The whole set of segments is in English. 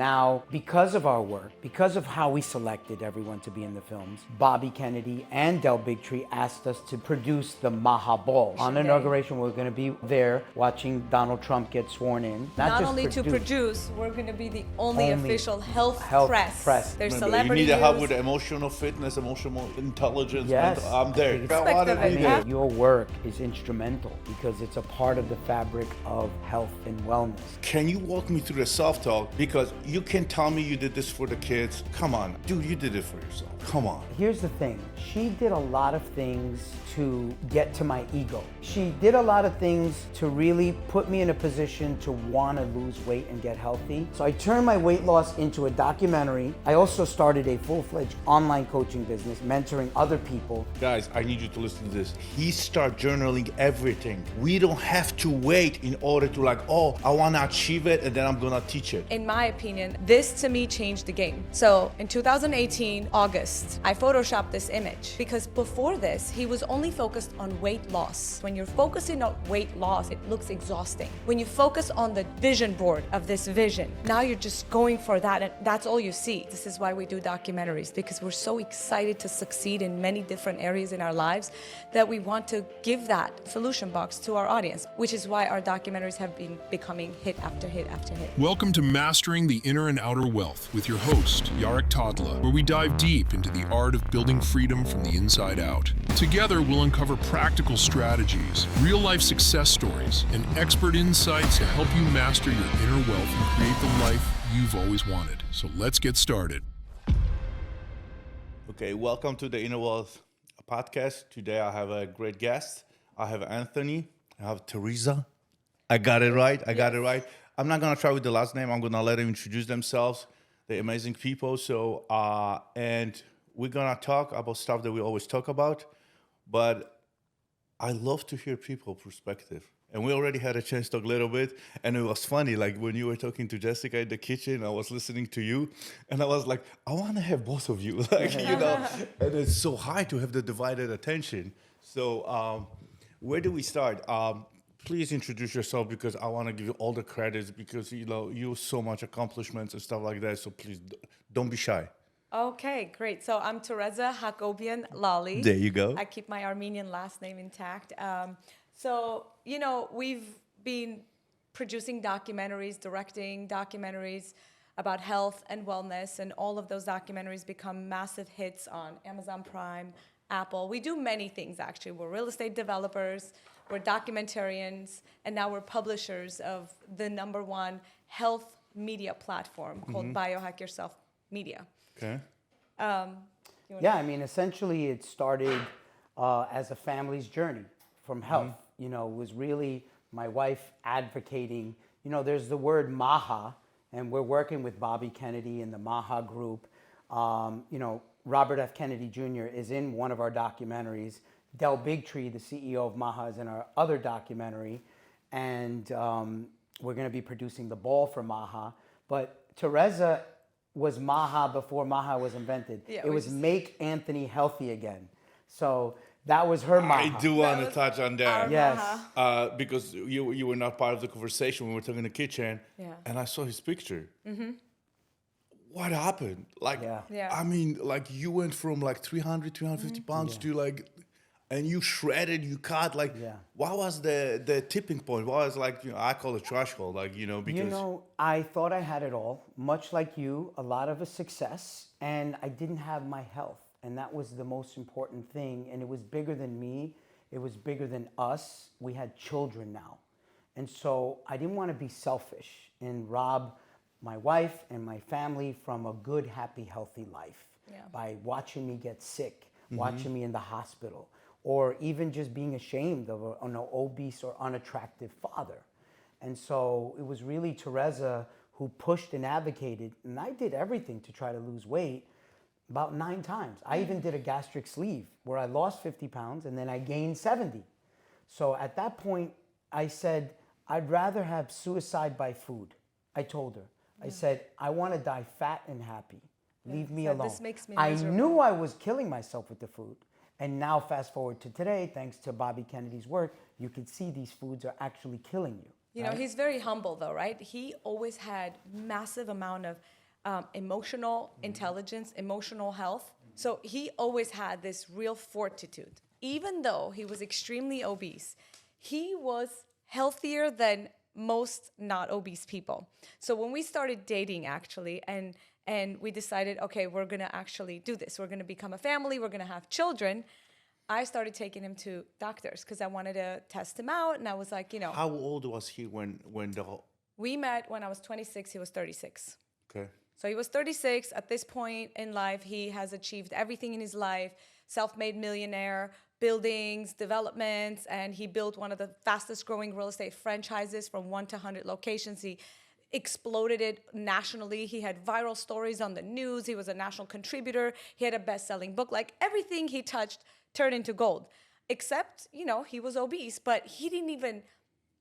now, because of our work, because of how we selected everyone to be in the films, Bobby Kennedy and Del Bigtree asked us to produce the Maha Ball. On inauguration, we're going to be there watching Donald Trump get sworn in. Not just only to produce, we're going to be the only official health press. There's celebrity you need to news. help with emotional fitness, emotional intelligence. Yes. I'm there. Your work is instrumental because it's a part of the fabric of health and wellness. Can you walk me through the self-talk? Because you can tell me you did this for the kids. Come on, dude, you did it for yourself. Come on. Here's the thing. She did a lot of things to get to my ego. She did a lot of things to really put me in a position to want to lose weight and get healthy. So I turned my weight loss into a documentary. I also started a full-fledged online coaching business, mentoring other people. Guys, I need you to listen to this. He started journaling everything. We don't have to wait in order to I want to achieve it and then I'm going to teach it. In my opinion, this to me changed the game. So in 2018, August, I photoshopped this image because before this, he was only focused on weight loss. When you're focusing on weight loss, it looks exhausting. When you focus on the vision board of this vision, now you're just going for that and that's all you see. This is why we do documentaries, because we're so excited to succeed in many different areas in our lives that we want to give that solution box to our audience, which is why our documentaries have been becoming hit after hit after hit. Welcome to Mastering the Inner and Outer Wealth with your host, Jarek Tadla, where we dive deep into the art of building freedom from the inside out. Together, we'll uncover practical strategies, real-life success stories, and expert insights to help you master your inner wealth and create the life you've always wanted. So let's get started. Okay, welcome to the Inner Wealth podcast. Today I have a great guest. I have Anthony. I have TereZa. I got it right. I'm not going to try with the last name. I'm going to let them introduce themselves. They're amazing people. So, and we're going to talk about stuff that we always talk about. But I love to hear people's perspective. And we already had a chance to talk a little bit. And it was funny, when you were talking to Jessica in the kitchen, I was listening to you. And I was like, I want to have both of you. And it's so hard to have the divided attention. So where do we start? Please introduce yourself because I want to give you all the credits because, you have so much accomplishments and stuff like that. So please don't be shy. Okay, great. So I'm TereZa Lolli. There you go. I keep my Armenian last name intact. We've been producing documentaries, directing documentaries about health and wellness, and all of those documentaries become massive hits on Amazon Prime, Apple. We do many things, actually. We're real estate developers, we're documentarians, and now we're publishers of the #1 health media platform called Biohack Yourself Media. Okay. Essentially it started as a family's journey from health. It was really my wife advocating, there's the word Maha, and we're working with Bobby Kennedy and the Maha group. Robert F. Kennedy Jr. is in one of our documentaries. Del Bigtree, the CEO of Maha, is in our other documentary. And we're going to be producing the ball for Maha. But TereZa was Maha before Maha was invented. Yeah, it was Make Anthony Healthy Again. So that was her Maha. I do want to touch on that. Yes. Because you were not part of the conversation when we were talking in the kitchen. Yeah. And I saw his picture. Mm-hmm. What happened? You went from 300, 350 pounds to and you shredded, you cut, what was the tipping point? What was I call it threshold, because... I thought I had it all, much like you, a lot of a success, and I didn't have my health. And that was the most important thing. And it was bigger than me. It was bigger than us. We had children now. And so I didn't want to be selfish and rob my wife and my family from a good, happy, healthy life by watching me get sick, watching me in the hospital, or even just being ashamed of an obese or unattractive father. And so it was really TereZa who pushed and advocated, and I did everything to try to lose weight about 9 times. I even did a gastric sleeve where I lost 50 pounds and then I gained 70. So at that point, I said, I'd rather have suicide by food. I told her. I said, I want to die fat and happy. Leave me alone. This makes me I miserable. knew I was killing myself with the food. And now fast forward to today, thanks to Bobby Kennedy's work, you can see these foods are actually killing you. You know, he's very humble though, right? He always had massive amount of emotional intelligence, emotional health. So he always had this real fortitude. Even though he was extremely obese, he was healthier than most not obese people. So when we started dating actually, and we decided, okay, we're gonna actually do this. We're gonna become a family, we're gonna have children. I started taking him to doctors because I wanted to test him out. And I was like, you know. How old was he when the whole... We met when I was 26, he was 36. Okay. So he was 36. At this point in life, he has achieved everything in his life, self-made millionaire, buildings, developments, and he built one of the fastest growing real estate franchises from 1 to 100 locations. He exploded it nationally. He had viral stories on the news. He was a national contributor. He had a best-selling book. Like everything he touched turned into gold, except, you know, he was obese, but he didn't even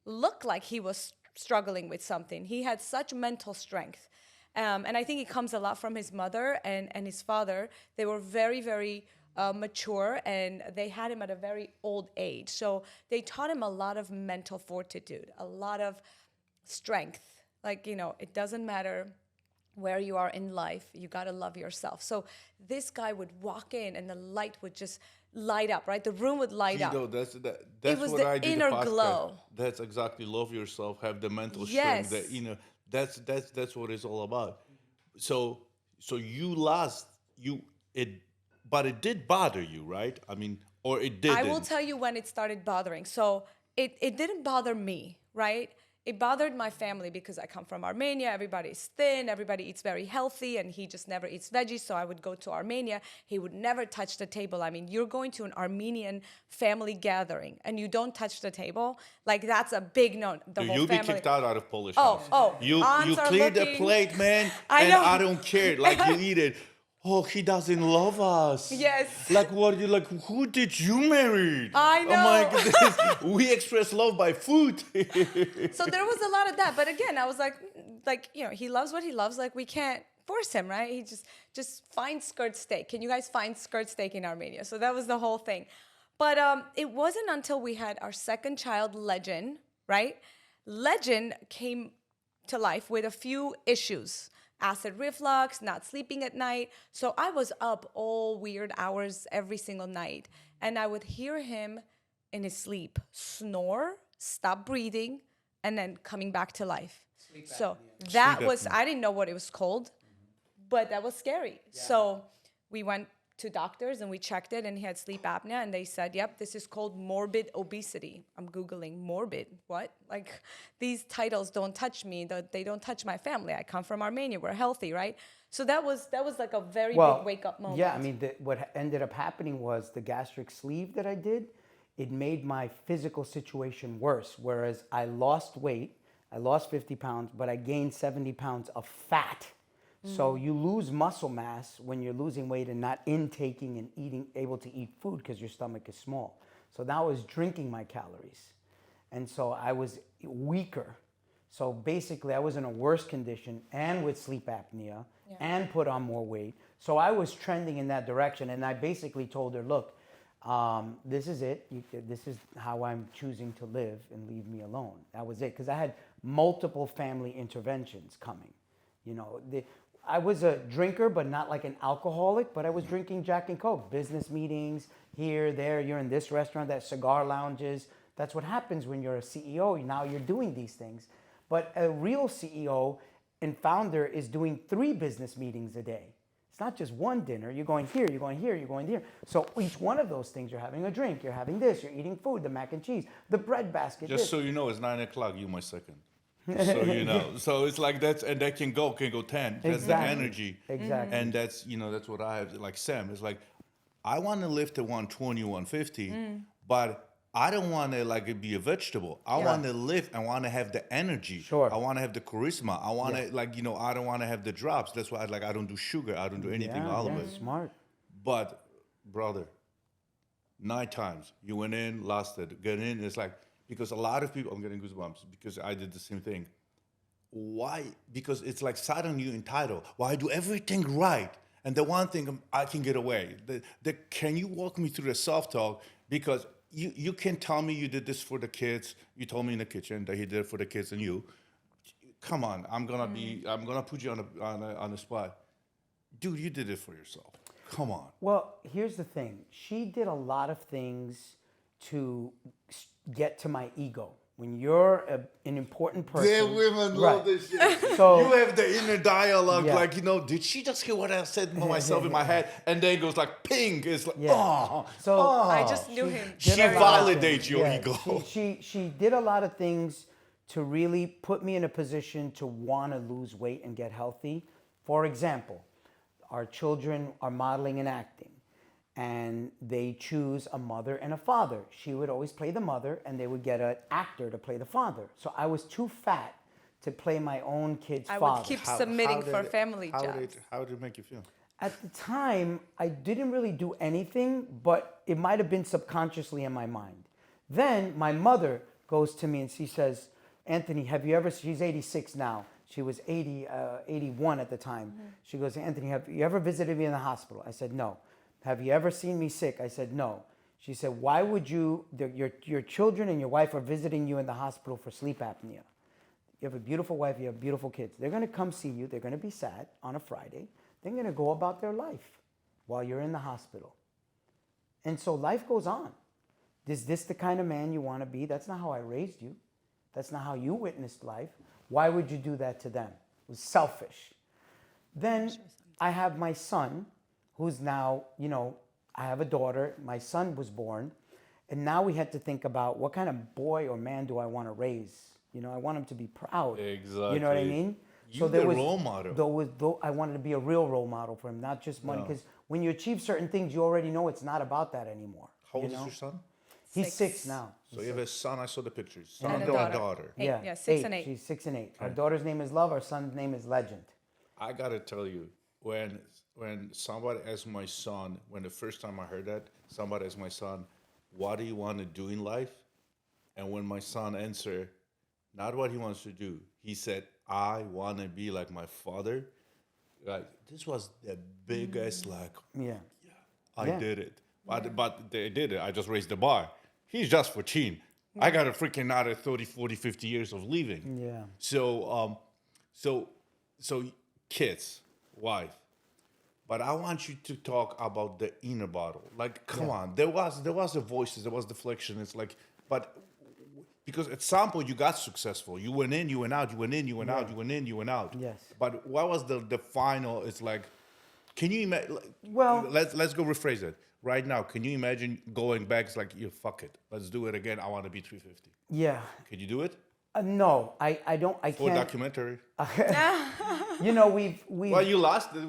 look like he was struggling with something. He had such mental strength. And I think it comes a lot from his mother and his father. They were very, very mature, and they had him at a very old age. So they taught him a lot of mental fortitude, a lot of strength. Like, you know, it doesn't matter where you are in life, you gotta love yourself. So this guy would walk in and the light would just light up, right? The room would light up. That's It was what the I did. inner The podcast. glow. That's exactly, love yourself, have the mental Yes. strength. That, you know, that's what it's all about. So you lost but it did bother you, right? I mean, or it didn't. I will tell you when it started bothering. So it didn't bother me, right? It bothered my family because I come from Armenia. Everybody's thin. Everybody eats very healthy, and he just never eats veggies. So I would go to Armenia. He would never touch the table. I mean, you're going to an Armenian family gathering, and you don't touch the table. Like, that's a big no. The whole You'll family. be kicked out of Polish house. You aunts are clear the looking. plate, man, I and know. I don't care. Like, you eat it. Oh, he doesn't love us. Yes. Like, what? You like? Who did you marry? I Oh my know. goodness. We express love by food. So there was a lot of that. But again, I was like, you know, he loves what he loves. Like, we can't force him, right? He just find skirt steak. Can you guys find skirt steak in Armenia? So that was the whole thing. But it wasn't until we had our second child, Legend, right? Legend came to life with a few issues. Acid reflux, not sleeping at night. So I was up all weird hours every single night. And I would hear him in his sleep snore, stop breathing, and then coming back to life. So that was, I didn't know what it was called, but that was scary. Yeah. So we went to doctors and we checked it, and he had sleep apnea, and they said, yep, this is called morbid obesity. I'm Googling morbid, what? Like, these titles don't touch me, they don't touch my family. I come from Armenia, we're healthy, right? So that was like a very big wake up moment. Yeah, I mean, what ended up happening was the gastric sleeve that I did, it made my physical situation worse. Whereas I lost weight, I lost 50 pounds, but I gained 70 pounds of fat. So you lose muscle mass when you're losing weight and not intaking and able to eat food because your stomach is small. So now I was drinking my calories. And so I was weaker. So basically I was in a worse condition and with sleep apnea and put on more weight. So I was trending in that direction. And I basically told her, look, this is it. This is how I'm choosing to live, and leave me alone. That was it. Because I had multiple family interventions coming. You know, I was a drinker, but not like an alcoholic, but I was drinking Jack and Coke, business meetings, here, there, you're in this restaurant, that cigar lounges. That's what happens when you're a CEO. Now you're doing these things. But a real CEO and founder is doing 3 business meetings a day. It's not just one dinner. You're going here, you're going here, you're going there. So each one of those things, you're having a drink, you're having this, you're eating food, the mac and cheese, the bread basket. Just so you know, it's 9 o'clock, you my second. So you know, so it's like that's, and that can go 10. That's the energy. Exactly. And that's, you know, that's what I have. Like Sam, it's like, I want to live to 120, 150, but I don't want to like be a vegetable. I want to live. I want to have the energy. Sure. I want to have the charisma. I want to like, you know, I don't want to have the drops. That's why I don't do sugar. I don't do anything, all of it. Smart. But brother, 9 times you went in, lost it, get in. It's like, because a lot of people, I'm getting goosebumps because I did the same thing. Why? Because it's like sat on you entitled. Well, I do everything right. And the one thing I can get away. Can you walk me through the self-talk? Because you can tell me you did this for the kids. You told me in the kitchen that he did it for the kids and you. Come on, I'm gonna put you on the spot. Dude, you did it for yourself. Come on. Well, here's the thing. She did a lot of things to get to my ego. When you're an important person, Damn, women right. love this shit. So You have the inner dialogue, Yeah. like, did she just hear what I said to myself in my head? And then it goes like ping. It's like, Yeah. oh. So I just knew him. She did a lot of validates things. your Yeah, ego. She did a lot of things to really put me in a position to want to lose weight and get healthy. For example, our children are modeling and acting, and they choose a mother and a father. She would always play the mother, and they would get an actor to play the father. So I was too fat to play my own kid's I father. would keep submitting for family how jobs. How did it make you feel? At the time, I didn't really do anything, but it might have been subconsciously in my mind. Then my mother goes to me and she says, Anthony, have you ever, she's 86 now. She was 81 at the time. Mm-hmm. She goes, Anthony, have you ever visited me in the hospital? I said, no. Have you ever seen me sick? I said, no. She said, why would your children and your wife are visiting you in the hospital for sleep apnea. You have a beautiful wife, you have beautiful kids. They're gonna come see you, they're gonna be sad on a Friday. They're gonna go about their life while you're in the hospital. And so life goes on. Is this the kind of man you wanna be? That's not how I raised you. That's not how you witnessed life. Why would you do that to them? It was selfish. Then I have my son, who's now, I have a daughter, my son was born, and now we had to think about what kind of boy or man do I want to raise? I want him to be proud. Exactly. You know what I mean? You the role model. I wanted to be a real role model for him, not just money. Because when you achieve certain things, you already know it's not about that anymore. How old is your son? He's 6 now. So you have a son, I saw the pictures. Son And a or daughter. daughter? Yeah, 6 and 8. She's 6 and 8. Our daughter's name is Love. Our son's name is Legend. I gotta tell you, when somebody asked my son, when the first time I heard that, somebody asked my son, what do you want to do in life? And when my son answered, not what he wants to do, he said, I want to be like my father. Like, this was the biggest, Yeah. I Yeah. did it. But they did it. I just raised the bar. He's just 14. I got a freaking another 30, 40, 50 years of living. Yeah. So kids, wife. But I want you to talk about the inner battle. Like, come on. There was the voices, there was deflection. It's like, but because at some point you got successful. You went in, you went out, you went in, you went out, you went in, you went out. Yes. But what was the final? It's like, can you imagine? Well- let's go rephrase it. Right now, can you imagine going back? It's like, fuck it. Let's do it again. I want to be 350. Yeah. Can you do it? No, I don't. I For a can't. documentary? We've. Well, you lost it.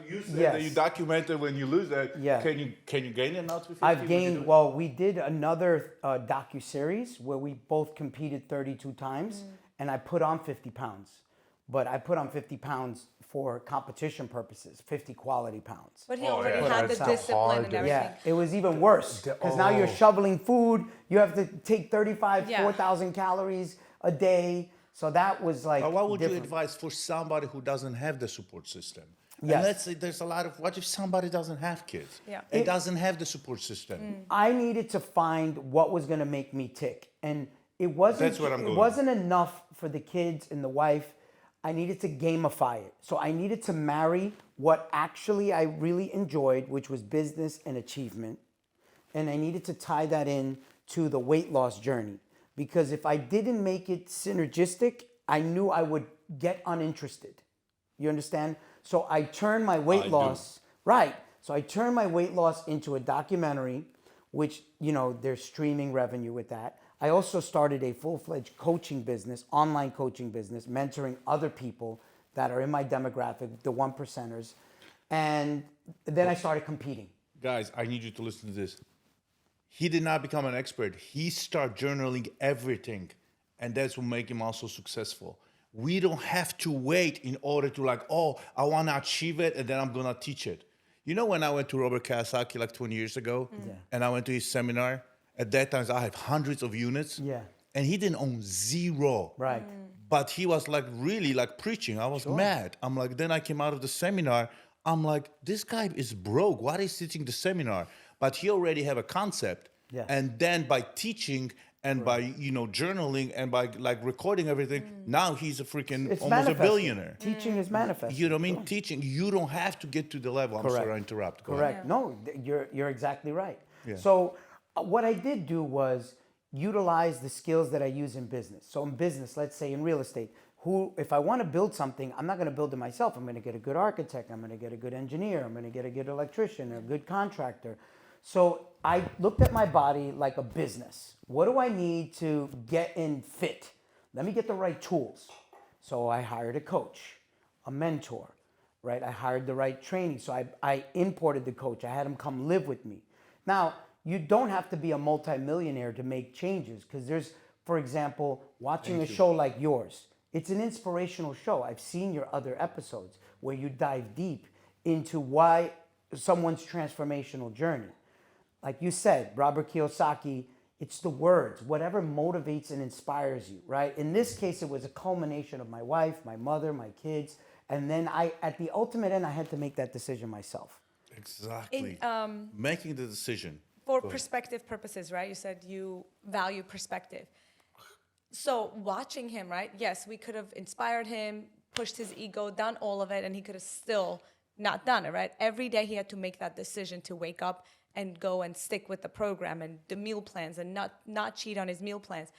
You said that you Yes. documented when you lose it. Yeah. Can you gain it now? 350? I've Would you do gained. it? Well, we did another docu-series where we both competed 32 times, and I put on 50 pounds. But I put on 50 pounds for competition purposes, 50 quality pounds. But he Oh, already yeah. had the That's discipline and everything. Yeah, it was even worse because now you're shoveling food. You have to take 35, Yeah. 4,000 calories a day. So that was like. But what would you different. advise for somebody who doesn't have the support system? And Yes. let's say there's a lot of, what if somebody doesn't have kids? Yeah. It doesn't have the support system. I needed to find what was going to make me tick, and it wasn't. That's what I'm It going. wasn't enough for the kids and the wife. I needed to gamify it. So I needed to marry what actually I really enjoyed, which was business and achievement, and I needed to tie that in to the weight loss journey. Because if I didn't make it synergistic, I knew I would get uninterested. You understand? So I turned my weight loss, right. So I turned my weight loss into a documentary, which, there's streaming revenue with that. I also started a full-fledged coaching business, online coaching business, mentoring other people that are in my demographic, the 1%ers. And then I started competing. Guys, I need you to listen to this. He did not become an expert. He started journaling everything. And that's what made him also successful. We don't have to wait in order to I want to achieve it and then I'm going to teach it. When I went to Robert Kiyosaki 20 years ago and I went to his seminar, at that time I have hundreds of units. Yeah. And he didn't own zero. Right. But he was really preaching. I was mad. I'm like, then I came out of the seminar. I'm like, this guy is broke. Why is he teaching the seminar? But he already have a concept. Yes. And then by teaching and by, journaling and by like recording everything, now he's a freaking It's almost a manifesting. billionaire. Teaching is manifesting. You know what I mean? Teaching, you don't have to get to the level. I'm sorry I interrupt. Go ahead. Correct. No, you're exactly right. Yeah. So what I did do was utilize the skills that I use in business. So in business, let's say in real estate, if I want to build something, I'm not going to build it myself. I'm going to get a good architect. I'm going to get a good engineer. I'm going to get a good electrician, a good contractor. So I looked at my body like a business. What do I need to get in fit? Let me get the right tools. So I hired a coach, a mentor, right? I hired the right training. So I imported the coach. I had him come live with me. Now, you don't have to be a multimillionaire to make changes, because there's, for example, watching a show like yours. It's an inspirational show. I've seen your other episodes where you dive deep into why someone's transformational journey. Like you said, Robert Kiyosaki, it's the words, whatever motivates and inspires you, right? In this case, it was a culmination of my wife, my mother, my kids. And then at the ultimate end, I had to make that decision myself. Exactly. Making the decision. For perspective purposes, right? You said you value perspective. So watching him, right? Yes, we could have inspired him, pushed his ego, done all of it, and he could have still not done it, right? Every day he had to make that decision to wake up and go and stick with the program and the meal plans and not cheat on his meal plans.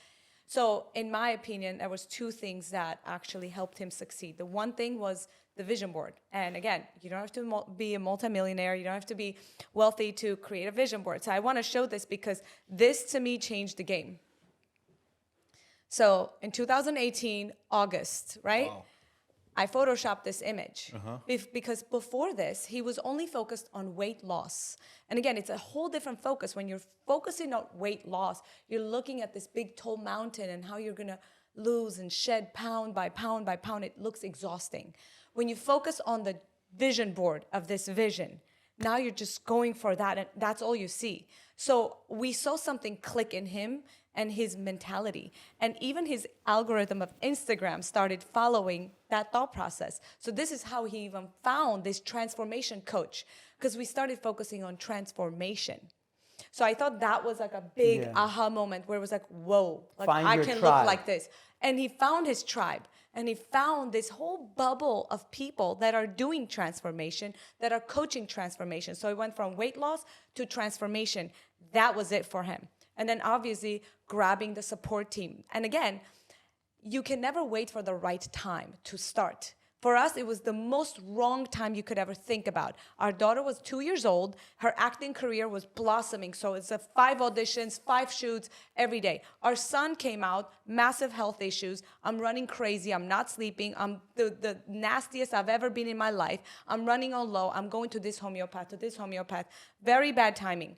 So in my opinion, there was two things that actually helped him succeed. The one thing was the vision board. And again, you don't have to be a multimillionaire. You don't have to be wealthy to create a vision board. So I want to show this because this to me changed the game. So in 2018, August, right? Wow. I photoshopped this image because before this, he was only focused on weight loss. And again, it's a whole different focus. When you're focusing on weight loss, you're looking at this big tall mountain and how you're gonna lose and shed pound by pound by pound. It looks exhausting. When you focus on the vision board of this vision, now you're just going for that, and that's all you see. So we saw something click in him and his mentality. And even his algorithm of Instagram started following that thought process. So this is how he even found this transformation coach, because we started focusing on transformation. So I thought that was like a big aha moment where it was like, whoa, like I can look like this. And he found his tribe. And he found this whole bubble of people that are doing transformation, that are coaching transformation. So he went from weight loss to transformation. That was it for him. And then obviously grabbing the support team. And again, you can never wait for the right time to start. For us, it was the most wrong time you could ever think about. Our daughter was 2 years old. Her acting career was blossoming. So it's 5 auditions, 5 shoots every day. Our son came out, massive health issues. I'm running crazy. I'm not sleeping. I'm the nastiest I've ever been in my life. I'm running on low. I'm going to this homeopath. Very bad timing.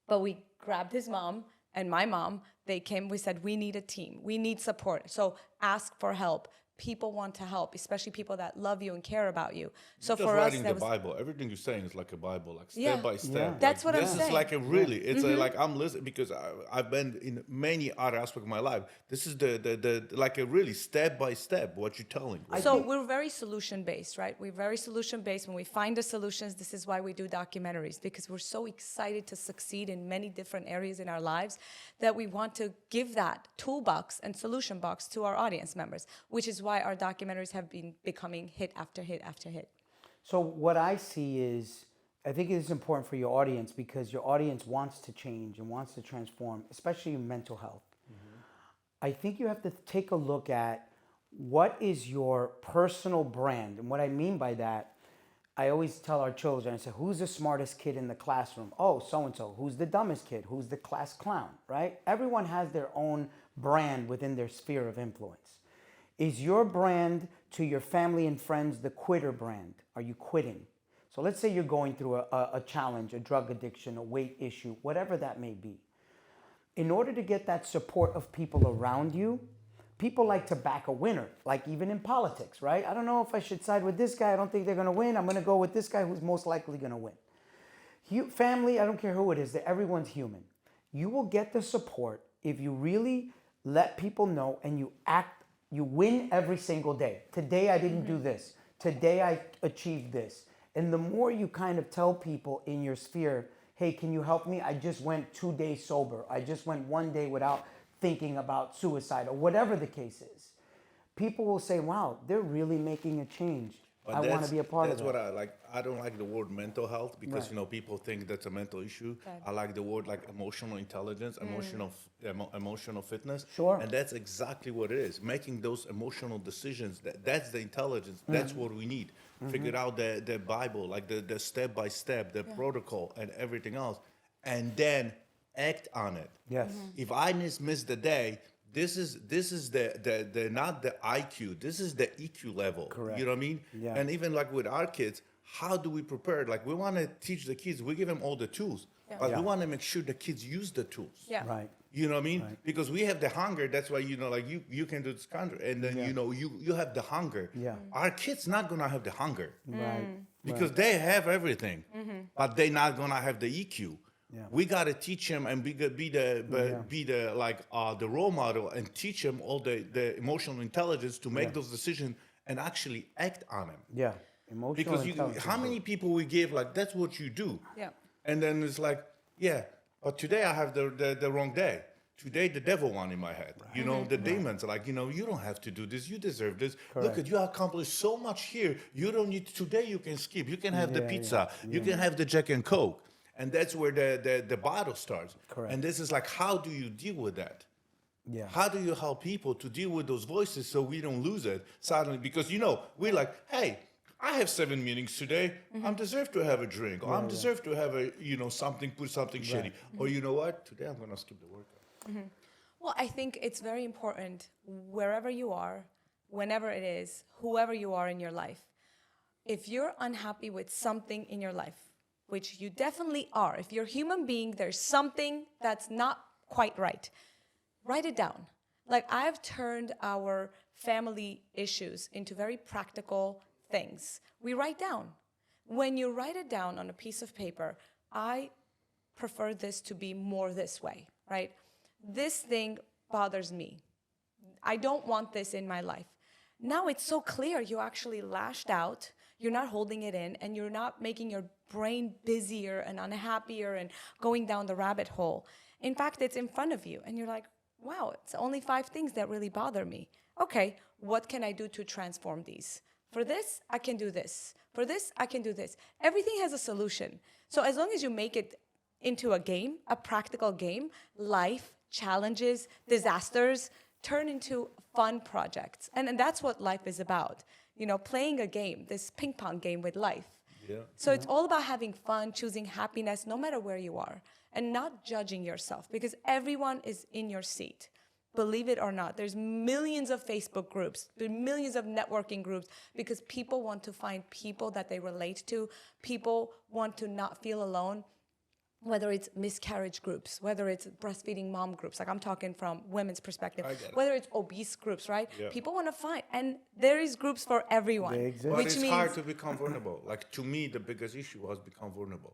But we grabbed his mom and my mom. They came. We said, we need a team. We need support. So ask for help. People want to help, especially people that love you and care about you. So Just for us, writing that the was Bible. Everything you're saying is like a Bible, like step by step. Yeah. That's like, what I'm this saying. is like a really. It's like I'm listening because I've been in many other aspects of my life. This is the like a really step by step what you're telling. Right? So we're very solution based, right? We're very solution based. When we find the solutions, this is why we do documentaries, because we're so excited to succeed in many different areas in our lives that we want to give that toolbox and solution box to our audience members, which is why our documentaries have been becoming hit after hit after hit. So what I see is, I think it is important for your audience, because your audience wants to change and wants to transform, especially in mental health. I think you have to take a look at what is your personal brand. And what I mean by that, I always tell our children, I say, who's the smartest kid in the classroom? Oh, so-and-so. Who's the dumbest kid? Who's the class clown, right? Everyone has their own brand within their sphere of influence. Is your brand to your family and friends the quitter brand? Are you quitting? So let's say you're going through a challenge, a drug addiction, a weight issue, whatever that may be. In order to get that support of people around you, people like to back a winner, like even in politics, right? I don't know if I should side with this guy. I don't think they're going to win. I'm going to go with this guy who's most likely going to win. Family, I don't care who it is, everyone's human. You will get the support if you really let people know and you act. You win every single day. Today I didn't do this. Today I achieved this. And the more you kind of tell people in your sphere, hey, can you help me? I just went 2 days sober. I just went 1 day without thinking about suicide or whatever the case is. People will say, wow, they're really making a change. But I want to be a part of That's that. what I like. I don't like the word mental health because Right. you know people think that's a mental issue. Right. I like the word like emotional intelligence, emotional fitness. Sure. And that's exactly what it is. Making those emotional decisions. That's the intelligence. That's what we need. Figure out the Bible, like the step by step, the protocol, and everything else, and then act on it. Yes. If I miss the day, this is the not the IQ. This is the EQ level. Correct. You know what I mean? Yeah. And even like with our kids, how do we prepare? Like we want to teach the kids. We give them all the tools, but Yeah. we want to make sure the kids use the tools. Yeah. Right. You know what I mean? Because we have the hunger. That's why you know, like you can do this counter, and then you know you have the hunger. Yeah. Our kids not gonna have the hunger Right. because they have everything, but they not gonna have the EQ. Yeah. We gotta teach them and be the like the role model and teach them all the emotional intelligence to make those decisions and actually act on them. Yeah. Emotional Because intelligence. how many people we give like that's what you do, Yeah. and then it's like but today I have the wrong day. Today the devil won in my head. You know the demons are like you don't have to do this. You deserve this. Look at you accomplished so much here. You don't need today. You can skip. You can have the pizza. You can have the Jack and Coke. And that's where the battle starts. Correct. And this is like, how do you deal with that? Yeah. How do you help people to deal with those voices so we don't lose it suddenly? Because, we're like, hey, I have 7 meetings today. I deserve to have a drink. Or I deserve to have a, something shitty. Or you know what? Today I'm going to skip the workout. Well, I think it's very important wherever you are, whenever it is, whoever you are in your life. If you're unhappy with something in your life, which you definitely are, if you're a human being, there's something that's not quite right, write it down. Like I've turned our family issues into very practical things. We write down. When you write it down on a piece of paper, I prefer this to be more this way, right? This thing bothers me. I don't want this in my life. Now it's so clear you actually lashed out, you're not holding it in, and you're not making your brain busier and unhappier and going down the rabbit hole. In fact, it's in front of you, and you're like, wow, it's only 5 things that really bother me. Okay, what can I do to transform these? For this, I can do this. For this, I can do this. Everything has a solution. So as long as you make it into a game, a practical game, life, challenges, disasters, turn into fun projects. And that's what life is about. Playing a game, this ping pong game with life. Yeah. So it's all about having fun, choosing happiness no matter where you are, and not judging yourself because everyone is in your seat. Believe it or not, there's millions of Facebook groups, there's millions of networking groups because people want to find people that they relate to. People want to not feel alone. Whether it's miscarriage groups, whether it's breastfeeding mom groups, like I'm talking from women's perspective, whether it's obese groups, right? Yeah. People want to find, and there is groups for everyone. They exist. But Which it's means, hard to become vulnerable. Like to me, the biggest issue was become vulnerable.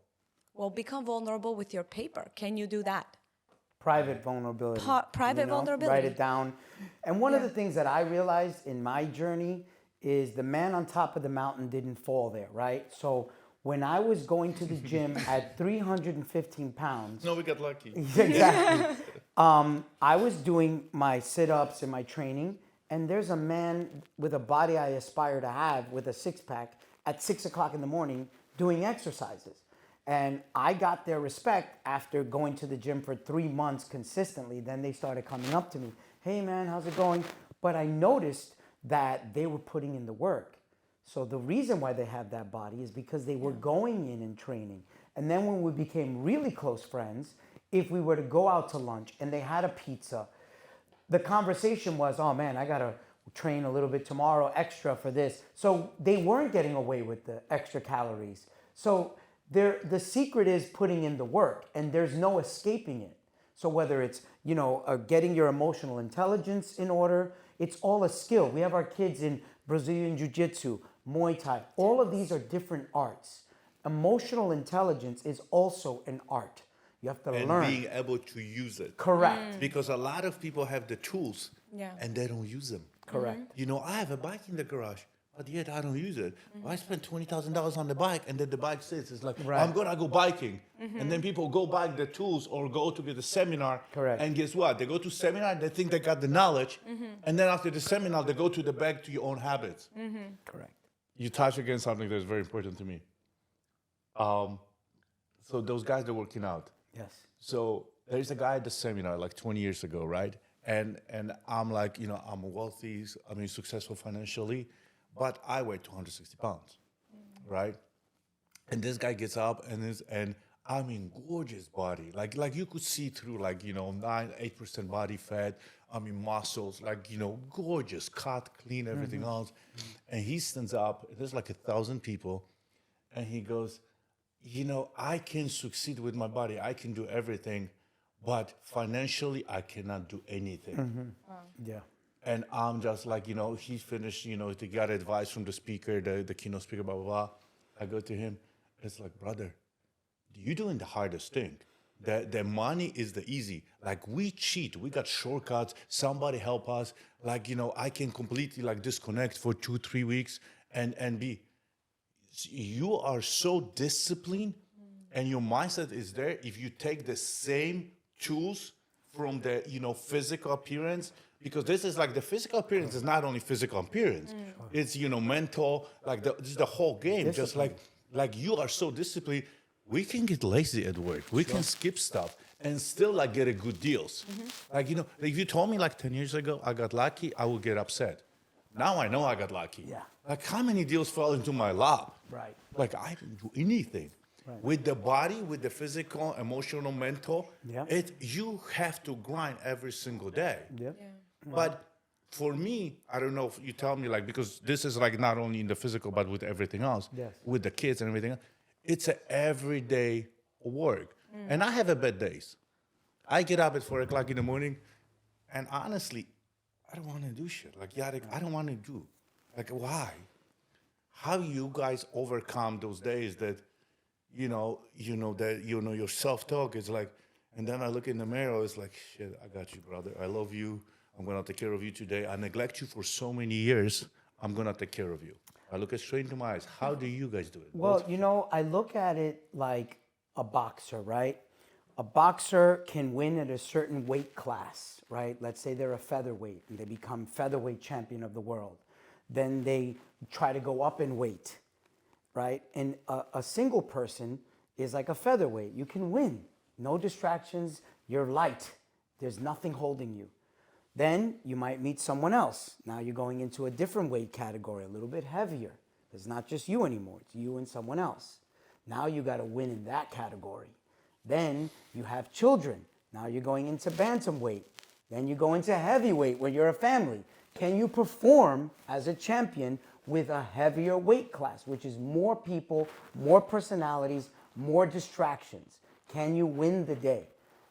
well, become vulnerable with your paper. Can you do that? Private vulnerability. Private vulnerability. Write it down. And one of the things that I realized in my journey is the man on top of the mountain didn't fall there, right? So when I was going to the gym at 315 pounds, No, we got lucky. exactly. I was doing my sit-ups and my training, and there's a man with a body I aspire to have with a six-pack at 6 o'clock in the morning doing exercises. And I got their respect after going to the gym for 3 months consistently. Then they started coming up to me, hey man, how's it going? But I noticed that they were putting in the work. So the reason why they have that body is because they were going in and training. And then when we became really close friends, if we were to go out to lunch and they had a pizza, the conversation was, oh man, I gotta train a little bit tomorrow extra for this. So they weren't getting away with the extra calories. So the secret is putting in the work, and there's no escaping it. So whether it's, getting your emotional intelligence in order, it's all a skill. We have our kids in Brazilian Jiu-Jitsu, Muay Thai. All of these are different arts. Emotional intelligence is also an art. You have to And learn. being able to use it. Correct. Because a lot of people have the tools Yeah. and they don't use them. Correct. I have a bike in the garage, but yet I don't use it. I spent $20,000 on the bike, and then the bike sits. It's like, Right. I'm gonna go biking. And then people go buy the tools or go to get a seminar. Correct. And guess what? They go to seminar, they think they got the knowledge. And then after the seminar, they go to the back to your own habits. Correct. You touch again something that's very important to me. So those guys that are working out. Yes. So there's a guy at the seminar like 20 years ago, right? And I'm like, I'm wealthy, successful financially, but I weigh 260 pounds, right? And this guy gets up and gorgeous body. Like you could see through 8% body fat, muscles, gorgeous, cut, clean, everything else. And he stands up, there's like 1,000 people, and he goes, I can succeed with my body. I can do everything, but financially, I cannot do anything. Yeah. And I'm just like, he finished, he got advice from the speaker, the keynote speaker, blah, blah, blah. I go to him. It's like, brother, you're doing the hardest thing. The money is the easy. Like, we cheat. We got shortcuts. Somebody help us. Like, I can completely disconnect for 2-3 weeks and be. You are so disciplined and your mindset is there. If you take the same tools from the, physical appearance, because this is the physical appearance is not only physical appearance. It's, mental, this is the whole game. Discipline. Just like you are so disciplined, we can get lazy at work. We can skip stuff and still get a good deals. If you told me 10 years ago I got lucky, I would get upset. Now I know I got lucky. Yeah. How many deals fell into my lap? Right. I didn't do anything. Right. With the body, with the physical, emotional, mental, you have to grind every single day. Yeah. But for me, I don't know if you tell me because this is not only in the physical, but with everything else, Yes. with the kids and everything else, it's an everyday work. And I have bad days. I get up at 4 o'clock in the morning, and honestly, I don't want to do shit. Yarek, I don't want to do. Why? How you guys overcome those days that, your self-talk is and then I look in the mirror, it's shit, I got you, brother. I love you. I'm going to take care of you today. I neglect you for so many years. I'm going to take care of you. I look it straight into my eyes. How do you guys do it? Well, I look at it like a boxer, right? A boxer can win at a certain weight class, right? Let's say they're a featherweight and they become featherweight champion of the world. Then they try to go up in weight, right? And a single person is like a featherweight. You can win. No distractions. You're light. There's nothing holding you. Then you might meet someone else. Now you're going into a different weight category, a little bit heavier. It's not just you anymore. It's you and someone else. Now you got to win in that category. Then you have children. Now you're going into bantamweight. Then you go into heavyweight where you're a family. Can you perform as a champion with a heavier weight class, which is more people, more personalities, more distractions? Can you win the day?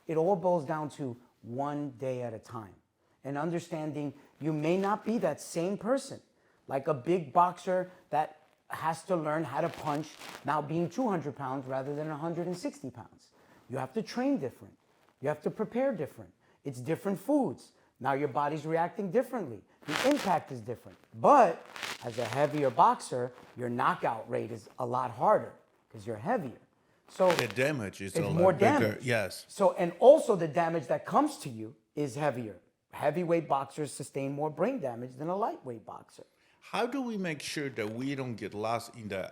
It all boils down to one day at a time. And understanding you may not be that same person. Like a big boxer that has to learn how to punch now being 200 pounds rather than 160 pounds. You have to train different. You have to prepare different. It's different foods. Now your body's reacting differently. The impact is different. But as a heavier boxer, your knockout rate is a lot harder because you're heavier. So the damage is it's a more lot bigger. damage. Yes. So, and also the damage that comes to you is heavier. Heavyweight boxers sustain more brain damage than a lightweight boxer. How do we make sure that we don't get lost in the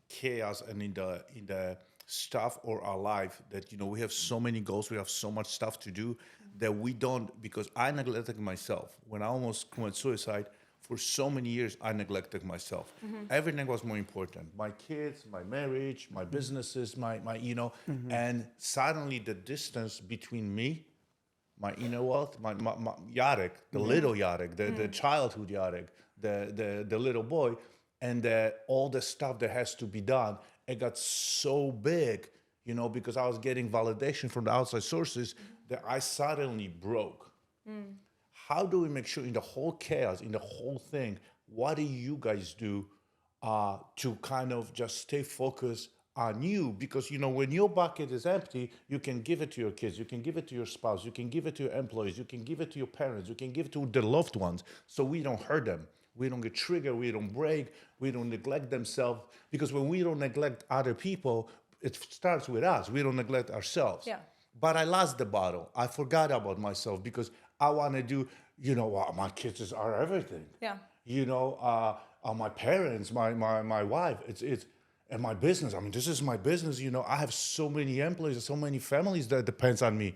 chaos and in the stuff or our life that we have so many goals, we have so much stuff to do that we don't, because I neglected myself. When I almost committed suicide, for so many years I neglected myself. Everything was more important. My kids, my marriage, my businesses, my and suddenly the distance between me, my inner wealth, my Jarek, the little Jarek, the childhood Jarek, the little boy, and all the stuff that has to be done, it got so big, because I was getting validation from the outside sources that I suddenly broke. How do we make sure in the whole chaos, in the whole thing, what do you guys do to kind of just stay focused on you? Because, when your bucket is empty, you can give it to your kids, you can give it to your spouse, you can give it to your employees, you can give it to your parents, you can give it to the loved ones, so we don't hurt them. We don't get triggered, we don't break, we don't neglect themselves. Because when we don't neglect other people, it starts with us. We don't neglect ourselves. Yeah. But I lost the battle. I forgot about myself because I want to do, my kids are everything. Yeah. My parents, my wife, it's and my business. I mean, this is my business. I have so many employees, so many families that depends on me.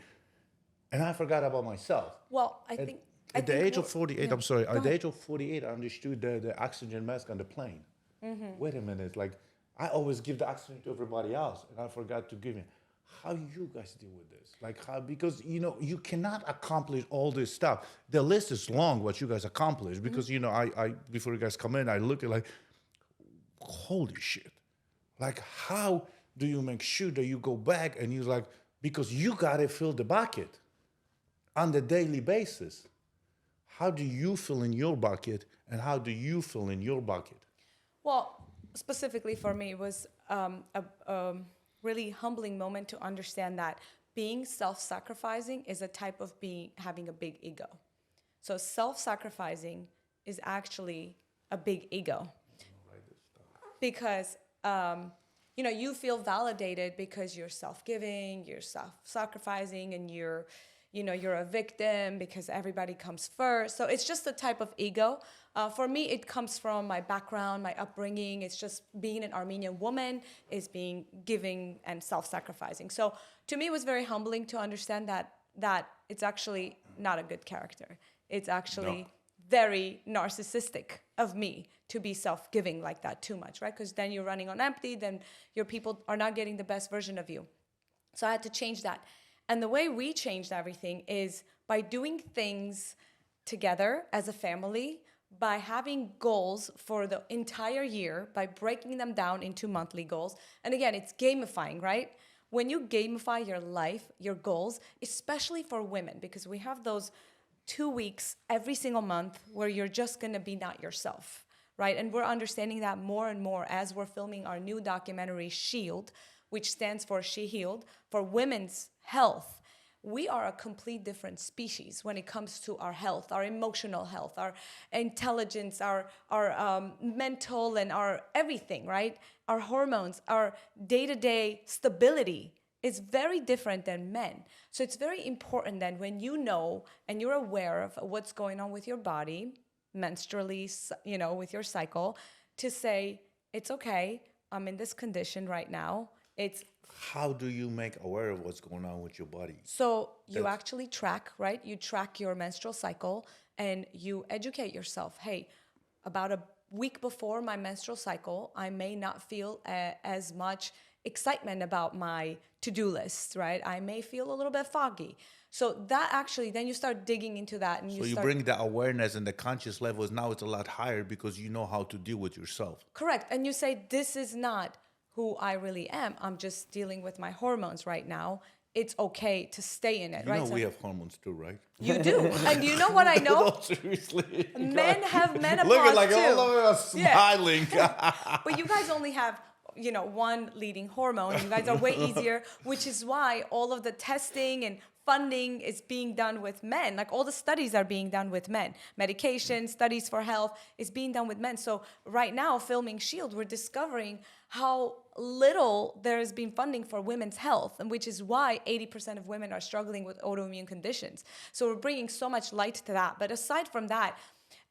And I forgot about myself. Well, I think At the age of what- 48, yeah. I'm sorry, Go at the ahead. age of 48, I understood the oxygen mask on the plane. Mm-hmm. Wait a minute, like, I always give the oxygen to everybody else, and I forgot to give it. How you guys deal with this? Like, how, because, you cannot accomplish all this stuff. The list is long, what you guys accomplished, because, I before you guys come in, I look at like, holy shit. Like, how do you make sure that you go back and you like, because you got to fill the bucket on the daily basis. How do you fill in your bucket and how do you fill in your bucket? Well, specifically for me, it was a really humbling moment to understand that being self-sacrificing is a type of having a big ego. So self-sacrificing is actually a big ego. Because, you feel validated because you're self-giving, you're self-sacrificing, and you're a victim because everybody comes first. So it's just a type of ego. For me, it comes from my background, my upbringing. It's just being an Armenian woman is being giving and self-sacrificing. So to me, it was very humbling to understand that it's actually not a good character. It's actually very narcissistic of me to be self-giving like that too much, right? Because then you're running on empty, then your people are not getting the best version of you. So I had to change that. And the way we changed everything is by doing things together as a family, by having goals for the entire year, by breaking them down into monthly goals. And again, it's gamifying, right? When you gamify your life, your goals, especially for women, because we have those 2 weeks every single month where you're just going to be not yourself, right? And we're understanding that more and more as we're filming our new documentary, Shield, which stands for She Healed, for women's health. We are a complete different species when it comes to our health, our emotional health, our intelligence, our mental and our everything, right? Our hormones, our day-to-day stability is very different than men. So it's very important then when you know and you're aware of what's going on with your body, menstrually, with your cycle, to say, it's okay, I'm in this condition right now. How do you make aware of what's going on with your body? So you actually track, right? You track your menstrual cycle and you educate yourself. Hey, about a week before my menstrual cycle, I may not feel as much excitement about my to-do list, right? I may feel a little bit foggy. So that actually, then you start digging into that. And So you bring the awareness and the conscious levels, now it's a lot higher because you know how to deal with yourself. Correct. And you say, this is not who I really am. I'm just dealing with my hormones right now. It's okay to stay in it, right? We have hormones too, right? You do. And you know what I know? No, seriously. Men have menopause Look at like too. all of us smiling. But you guys only have, one leading hormone. You guys are way easier, which is why all of the testing and funding is being done with men. Like all the studies are being done with men. Medication, studies for health is being done with men. So right now, filming Shield, we're discovering how little there has been funding for women's health, and which is why 80% of women are struggling with autoimmune conditions. So we're bringing so much light to that. But aside from that,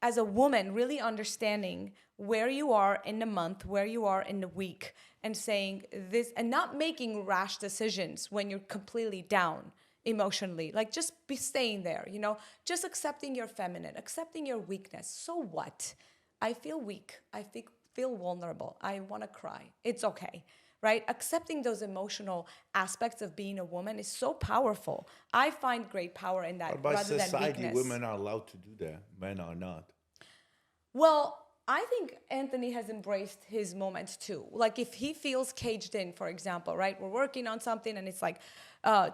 as a woman, really understanding where you are in the month, where you are in the week, and saying this, and not making rash decisions when you're completely down emotionally, like just be staying there, just accepting your feminine, accepting your weakness. So what? I feel weak. I feel vulnerable. I want to cry. It's okay, right? Accepting those emotional aspects of being a woman is so powerful. I find great power in that By rather society, than weakness. women are allowed to do that. Men are not. Well, I think Anthony has embraced his moments too. Like if he feels caged in, for example, right? We're working on something and it's like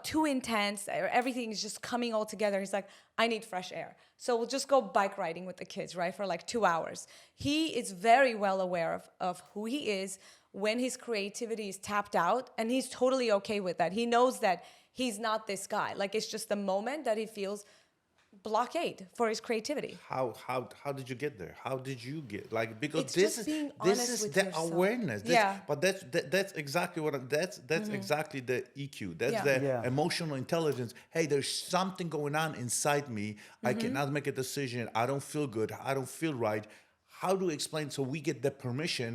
too intense. Everything is just coming all together. He's like, I need fresh air. So we'll just go bike riding with the kids, right? For like 2 hours. He is very well aware of who he is when his creativity is tapped out. And he's totally okay with that. He knows that he's not this guy. Like it's just the moment that he feels blockade for his creativity. How did you get there? How did you get like because It's this just is being this honest is with the yourself. awareness. Yeah. But that's exactly what that's exactly the EQ. That's Yeah. the Yeah. emotional intelligence. Hey, there's something going on inside me. I cannot make a decision. I don't feel good. I don't feel right. How do we explain so we get the permission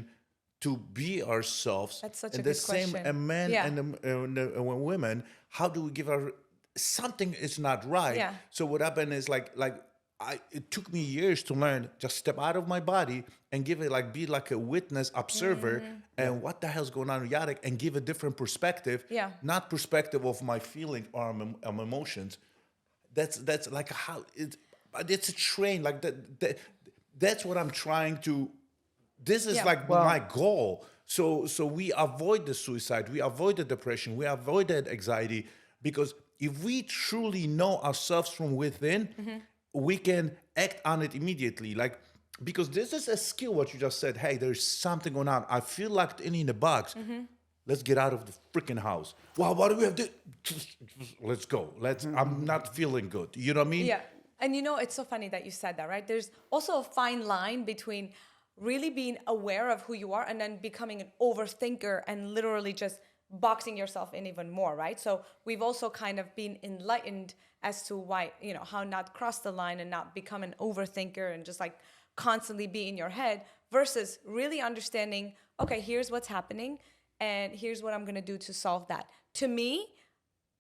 to be ourselves? That's such and a the good same question. men Yeah. and the women. How do we give our something is not right? Yeah. So what happened is it took me years to learn just step out of my body and give it be like a witness observer and what the hell's going on with Jarek and give a different perspective. Yeah. Not perspective of my feeling or my emotions. That's like how it's a train like that. That's what I'm trying to. This is Yeah. my goal. So we avoid the suicide, we avoid the depression, we avoid that anxiety because if we truly know ourselves from within, we can act on it immediately. Because this is a skill. What you just said. Hey, there's something going on. I feel locked in the box. Let's get out of the freaking house. Well, what do we have to? Let's go. I'm not feeling good. You know what I mean? Yeah. And it's so funny that you said that, right? There's also a fine line between really being aware of who you are and then becoming an overthinker and literally just boxing yourself in even more, right? So we've also kind of been enlightened as to why, how not cross the line and not become an overthinker and just constantly be in your head versus really understanding, okay, here's what's happening and here's what I'm going to do to solve that. To me,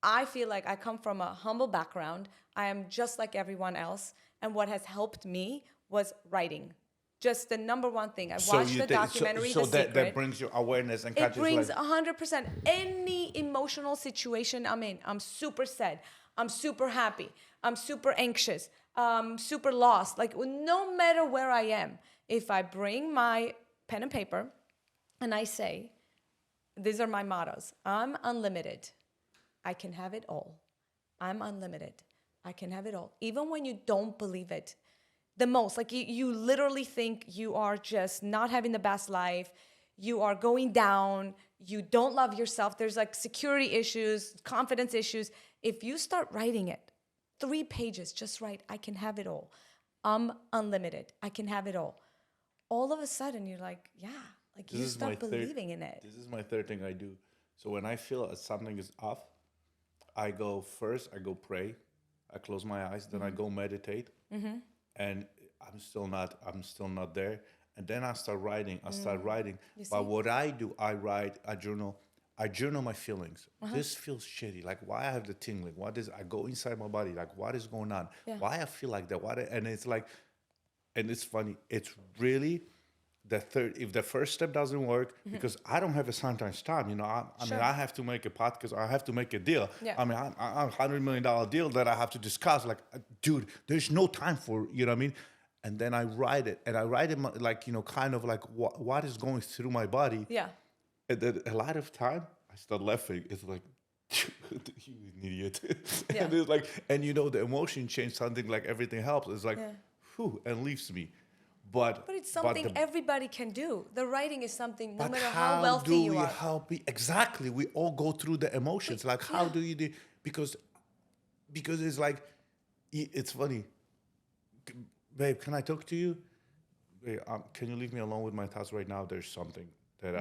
I feel like I come from a humble background. I am just like everyone else. And what has helped me was writing. Just the number one thing. I watched the documentary, The Secret. That brings your awareness and it brings 100%. Any emotional situation I'm in, I'm super sad, I'm super happy, I'm super anxious, super lost. No matter where I am, if I bring my pen and paper and I say, these are my mottos. I'm unlimited. I can have it all. I'm unlimited. I can have it all. Even when you don't believe it. The most, you literally think you are just not having the best life. You are going down. You don't love yourself. There's security issues, confidence issues. If you start writing it, 3 pages, just write, I can have it all. I'm unlimited. I can have it all. All of a sudden, you're you start believing in it. This is my third thing I do. So when I feel something is off, I go pray. I close my eyes, then I go meditate. And I'm still not there. And then I start writing. But what I do, I journal my feelings. This feels shitty. Why I have the tingling? I go inside my body? What is going on? Yeah. Why I feel like that? And it's funny. It's really if the first step doesn't work, because I don't have a sometimes time, I mean, I have to make a podcast, I have to make a deal. Yeah. I mean, I'm $100 million deal that I have to discuss. Dude, there's no time for, you know what I mean? And then I write it, and I write it kind of what is going through my body. Yeah. And then a lot of time, I start laughing. It's you an idiot. Yeah. And it's and the emotion change, something everything helps. It's whew, and leaves me. But it's something everybody can do. The writing is something, no but matter how wealthy you are. How do we help? Exactly. We all go through the emotions. How do you do? Because it's it's funny. Babe, can I talk to you? Babe, can you leave me alone with my thoughts right now? There's something that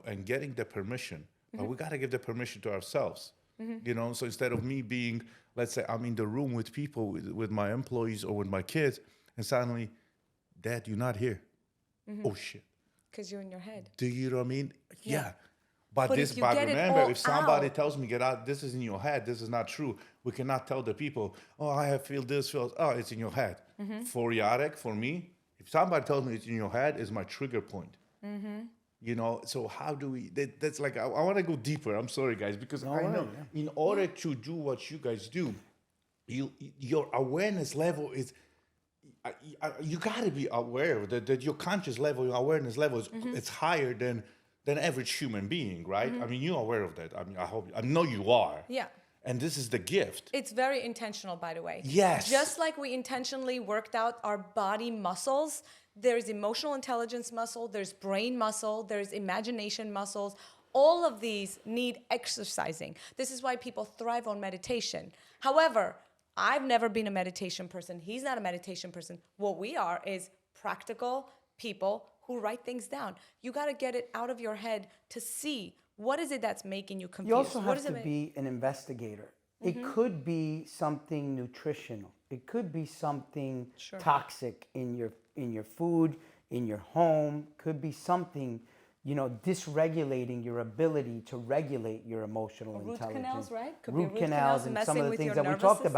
and getting the permission. But we got to give the permission to ourselves. So instead of me being, let's say I'm in the room with people, with my employees or with my kids, and suddenly, Dad, you're not here. Oh, shit. Because you're in your head. Do you know what I mean? Yeah. But remember, if somebody tells me, get out, this is in your head, this is not true. We cannot tell the people, feel this, it's in your head. For Jarek, for me, if somebody tells me it's in your head, it's my trigger point. So how do we, that's I want to go deeper. I'm sorry, guys, because I know in order to do what you guys do, your awareness level is, you got to be aware that your conscious level, your awareness level is it's higher than average human being, right? I mean, you're aware of that. I mean, I know you are. Yeah. And this is the gift. It's very intentional, by the way. Yes. Just like we intentionally worked out our body muscles, there's emotional intelligence muscle, there's brain muscle, there's imagination muscles. All of these need exercising. This is why people thrive on meditation. However, I've never been a meditation person. He's not a meditation person. What we are is practical people who write things down. You got to get it out of your head to see what is it that's making you confused. You also What have is to it be an investigator. It could be something nutritional. It could be something toxic in your food, in your home. Could be something, dysregulating your ability to regulate your emotional root intelligence. canals, right? Could be Root root canals and canals some of messing the with things your that we nervous talked system,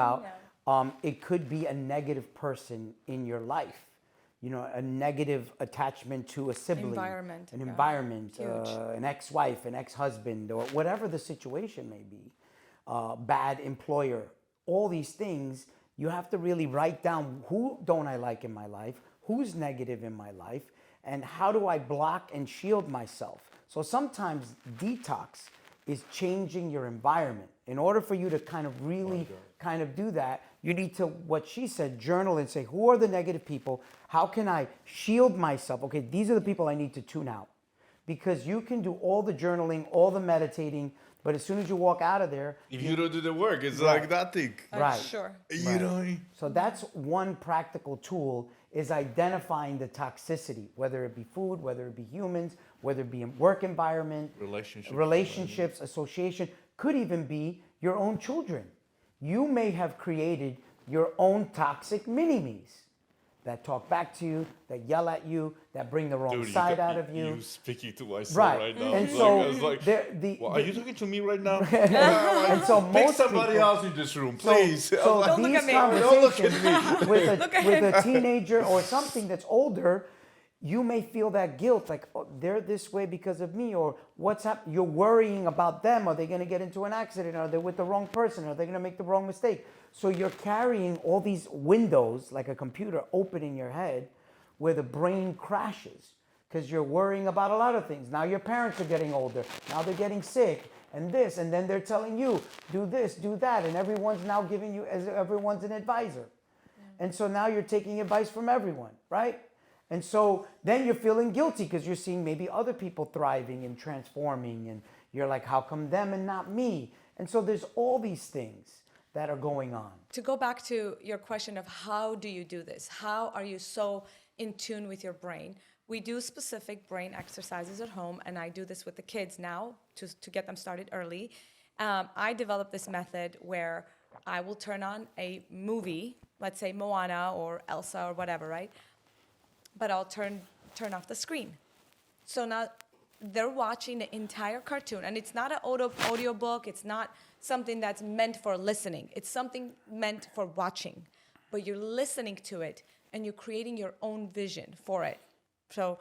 about. It could be a negative person in your life. A negative attachment to a sibling, Environment, an yeah. environment, Huge. an ex-wife, an ex-husband, or whatever the situation may be, bad employer, all these things, you have to really write down who don't I like in my life, who's negative in my life, and how do I block and shield myself. So sometimes detox is changing your environment. In order for you to kind of really kind of do that, you need to, what she said, journal and say, who are the negative people? How can I shield myself? Okay, these are the people I need to tune out. Because you can do all the journaling, all the meditating, but as soon as you walk out of there, If you don't do the work, it's like nothing. right. Sure. You know what I mean? So that's one practical tool, is identifying the toxicity, whether it be food, whether it be humans, whether it be in work environment, relationships, association, could even be your own children. You may have created your own toxic mini-me's that talk back to you, that yell at you, that bring the wrong side out of you. You speaking to myself Right. now. And It's so like, I was like, are you talking to me right now? and so Pick most somebody people, else in this room, please. So Don't look these at me. Don't look at conversations with a teenager or something that's older, you may feel that guilt, like, oh, they're this way because of me, or what's happening? You're worrying about them. Are they going to get into an accident? Are they with the wrong person? Are they going to make the wrong mistake? So you're carrying all these windows, like a computer, open in your head, where the brain crashes because you're worrying about a lot of things. Now your parents are getting older. Now they're getting sick, and this, and then they're telling you, do this, do that, and everyone's now giving you, as everyone's an advisor. And so now you're taking advice from everyone, right? And so then you're feeling guilty because you're seeing maybe other people thriving and transforming, and you're like, how come them and not me? And so there's all these things that are going on. To go back to your question of how do you do this? How are you so in tune with your brain? We do specific brain exercises at home, and I do this with the kids now to get them started early. I developed this method where I will turn on a movie, let's say Moana or Elsa or whatever, right? But I'll turn off the screen. So now they're watching the entire cartoon, and it's not an audio book. It's not something that's meant for listening. It's something meant for watching, but you're listening to it and you're creating your own vision for it. So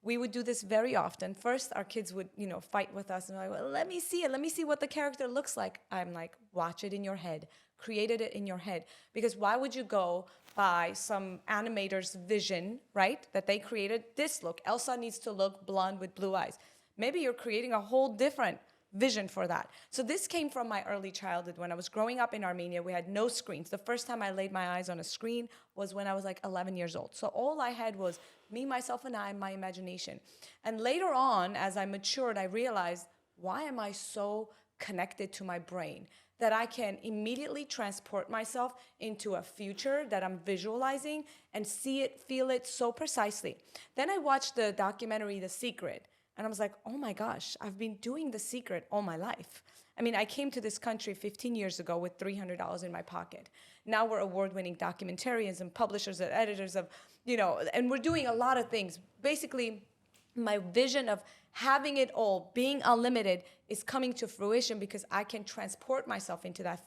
we would do this very often. First, our kids would, fight with us and like, well, let me see it. Let me see what the character looks like. I'm like, watch it in your head. Created it in your head. Because why would you go by some animator's vision, right? That they created this look. Elsa needs to look blonde with blue eyes. Maybe you're creating a whole different vision for that. So this came from my early childhood. When I was growing up in Armenia, we had no screens. The first time I laid my eyes on a screen was when I was like 11 years old. So all I had was me, myself, and I, my imagination. And later on, as I matured, I realized, why am I so connected to my brain that I can immediately transport myself into a future that I'm visualizing and see it, feel it so precisely. Then I watched the documentary, The Secret, and I was like, oh my gosh, I've been doing The Secret all my life. I mean, I came to this country 15 years ago with $300 in my pocket. Now we're award-winning documentarians and publishers and editors of, and we're doing a lot of things. Basically, my vision of having it all, being unlimited, is coming to fruition because I can transport myself into that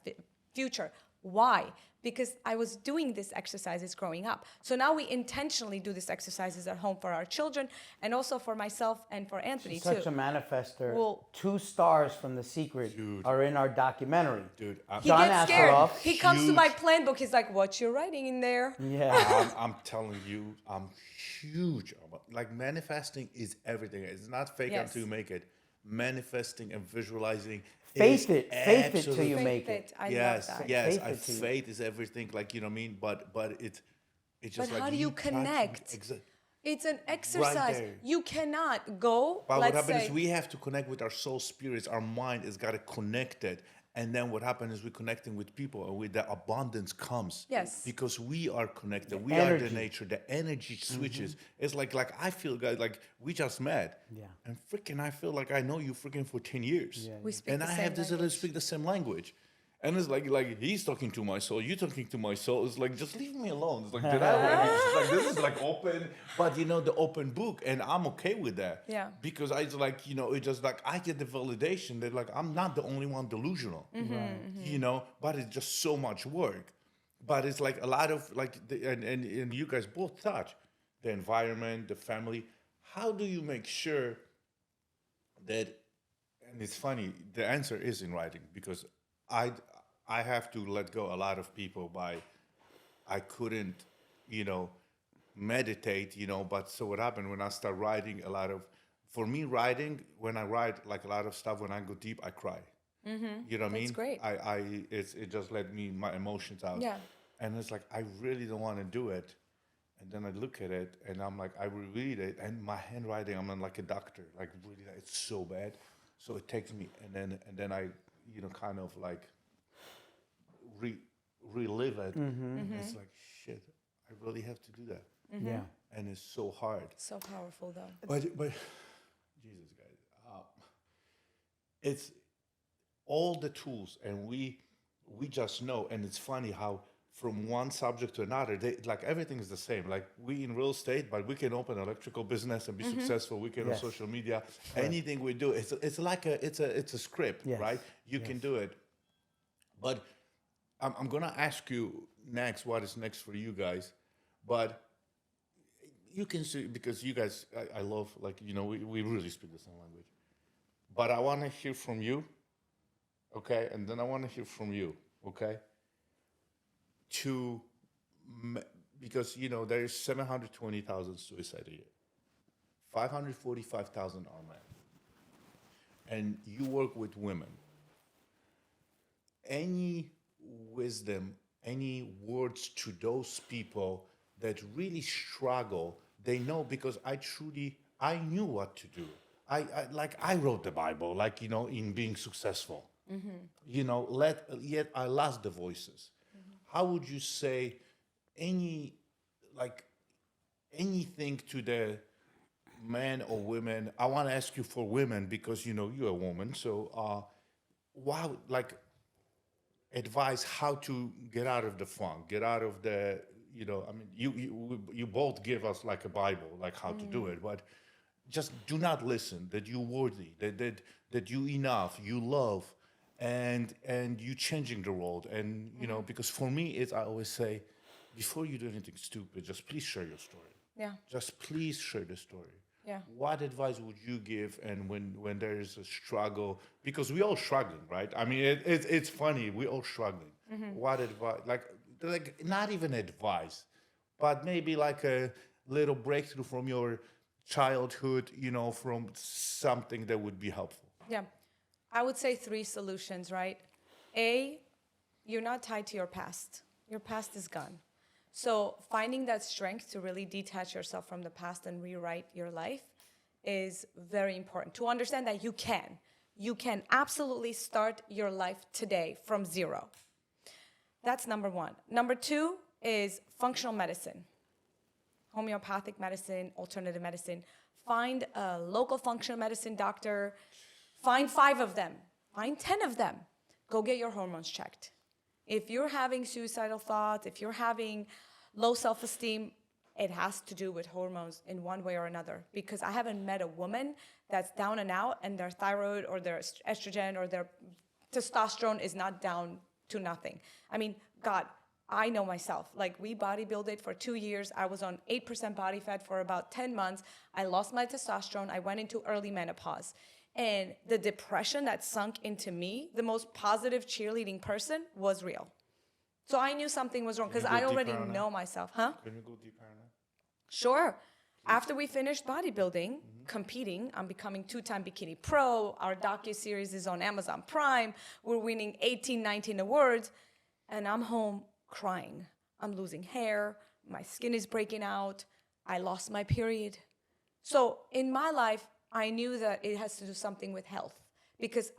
future. Why? Because I was doing these exercises growing up. So now we intentionally do these exercises at home for our children and also for myself and for Anthony She's too. such a manifester. Well, 2 stars from The Secret are in our documentary. Dude, he John gets scared. Asseroff, He comes to huge. my plan book. He's like, what you writing in there? Yeah. I'm telling you, I'm huge. Like, manifesting is everything. It's not fake Yes. until you make it. Manifesting and visualizing. Faith is it till absolute- you Faith make it. I yes, love that. yes. Faith it to you. Faith is everything. Like, you know what I mean. But it's just But like how do you got to- connect? It's an exercise. there. You cannot go, But what let's happens say, is we have to connect with our soul spirits. Our mind has got to connect it. And then what happens is we're connecting with people, and with the abundance comes. Yes. Because we are connected. The We are the energy. nature. The energy switches. It's like I feel, guys, like we just met. Yeah. And freaking I feel like I know you freaking for 10 years. Yeah, We speak And the I same have this language. speak the same language. And it's like he's talking to my soul, you talking to my soul. It's like, just leave me alone. It's like, did it's like, this is like open, but the open book, and I'm okay with that. Yeah. Because I like, it's just like I get the validation that like I'm not the only one delusional. But it's just so much work. But it's like a lot of like, and you guys both touch the environment, the family. How do you make sure that? And it's funny, the answer is in writing, because I have to let go a lot of people by I couldn't, meditate, but so what happened when I start writing for me writing, when I write like a lot of stuff, when I go deep, I cry. You know what I mean? That's great. It just let me, my emotions out. Yeah. And it's like, I really don't want to do it. And then I look at it and I'm like, I reread it, and my handwriting, I'm like a doctor, like really, it's so bad. So it takes me, and then I, kind of like relive it. It's like, shit, I really have to do that. Yeah. And it's so hard. So powerful, though. But Jesus, guys, it's all the tools, and we just know. And it's funny how from one subject to another, like everything is the same. Like we in real estate, but we can open an electrical business and be successful. We can Yes. on social media. Anything we do, it's like it's a script, Yes. right? You can do it. But I'm gonna ask you next what is next for you guys, but you can see, because you guys, I love, like, we really speak the same language. But I want to hear from you, okay? And then I want to hear from you, okay? Because, there's 720,000 suicides a year. 545,000 are men. And you work with women. Any wisdom, any words to those people that really struggle? They know, because I knew what to do. I wrote the Bible, like, in being successful. Yet I lost the voices. How would you say anything to the men or women? I want to ask you for women, because, you're a woman. So, advise how to get out of the funk, get out of the, you both give us like a Bible, like how to do it, but just do not listen, that you're worthy, that you enough, you love, and you changing the world. And, because for me, I always say, before you do anything stupid, just please share your story. Yeah. Just please share the story. Yeah. What advice would you give? And when there is a struggle, because we all struggling, right? I mean, it's funny, we all struggling. What advice, like not even advice, but maybe like a little breakthrough from your childhood, from something that would be helpful. Yeah. I would say 3 solutions, right? A, you're not tied to your past. Your past is gone. So finding that strength to really detach yourself from the past and rewrite your life is very important. To understand that you can absolutely start your life today from zero. That's number 1. Number 2 is functional medicine. Homeopathic medicine, alternative medicine. Find a local functional medicine doctor. Find 5 of them. Find 10 of them. Go get your hormones checked. If you're having suicidal thoughts, if you're having low self-esteem, it has to do with hormones in one way or another. Because I haven't met a woman that's down and out and their thyroid or their estrogen or their testosterone is not down to nothing. I mean, God, I know myself. Like, we bodybuilded for 2 years. I was on 8% body fat for about 10 months. I lost my testosterone. I went into early menopause. And the depression that sunk into me, the most positive cheerleading person, was real. So I knew something was wrong because I already know myself. Huh? Can you go deeper on that? Sure. After we finished bodybuilding, competing, I'm becoming 2-time bikini pro. Our docu-series is on Amazon Prime. We're winning 18, 19 awards. And I'm home crying. I'm losing hair. My skin is breaking out. I lost my period. So in my life, I knew that it has to do something with health because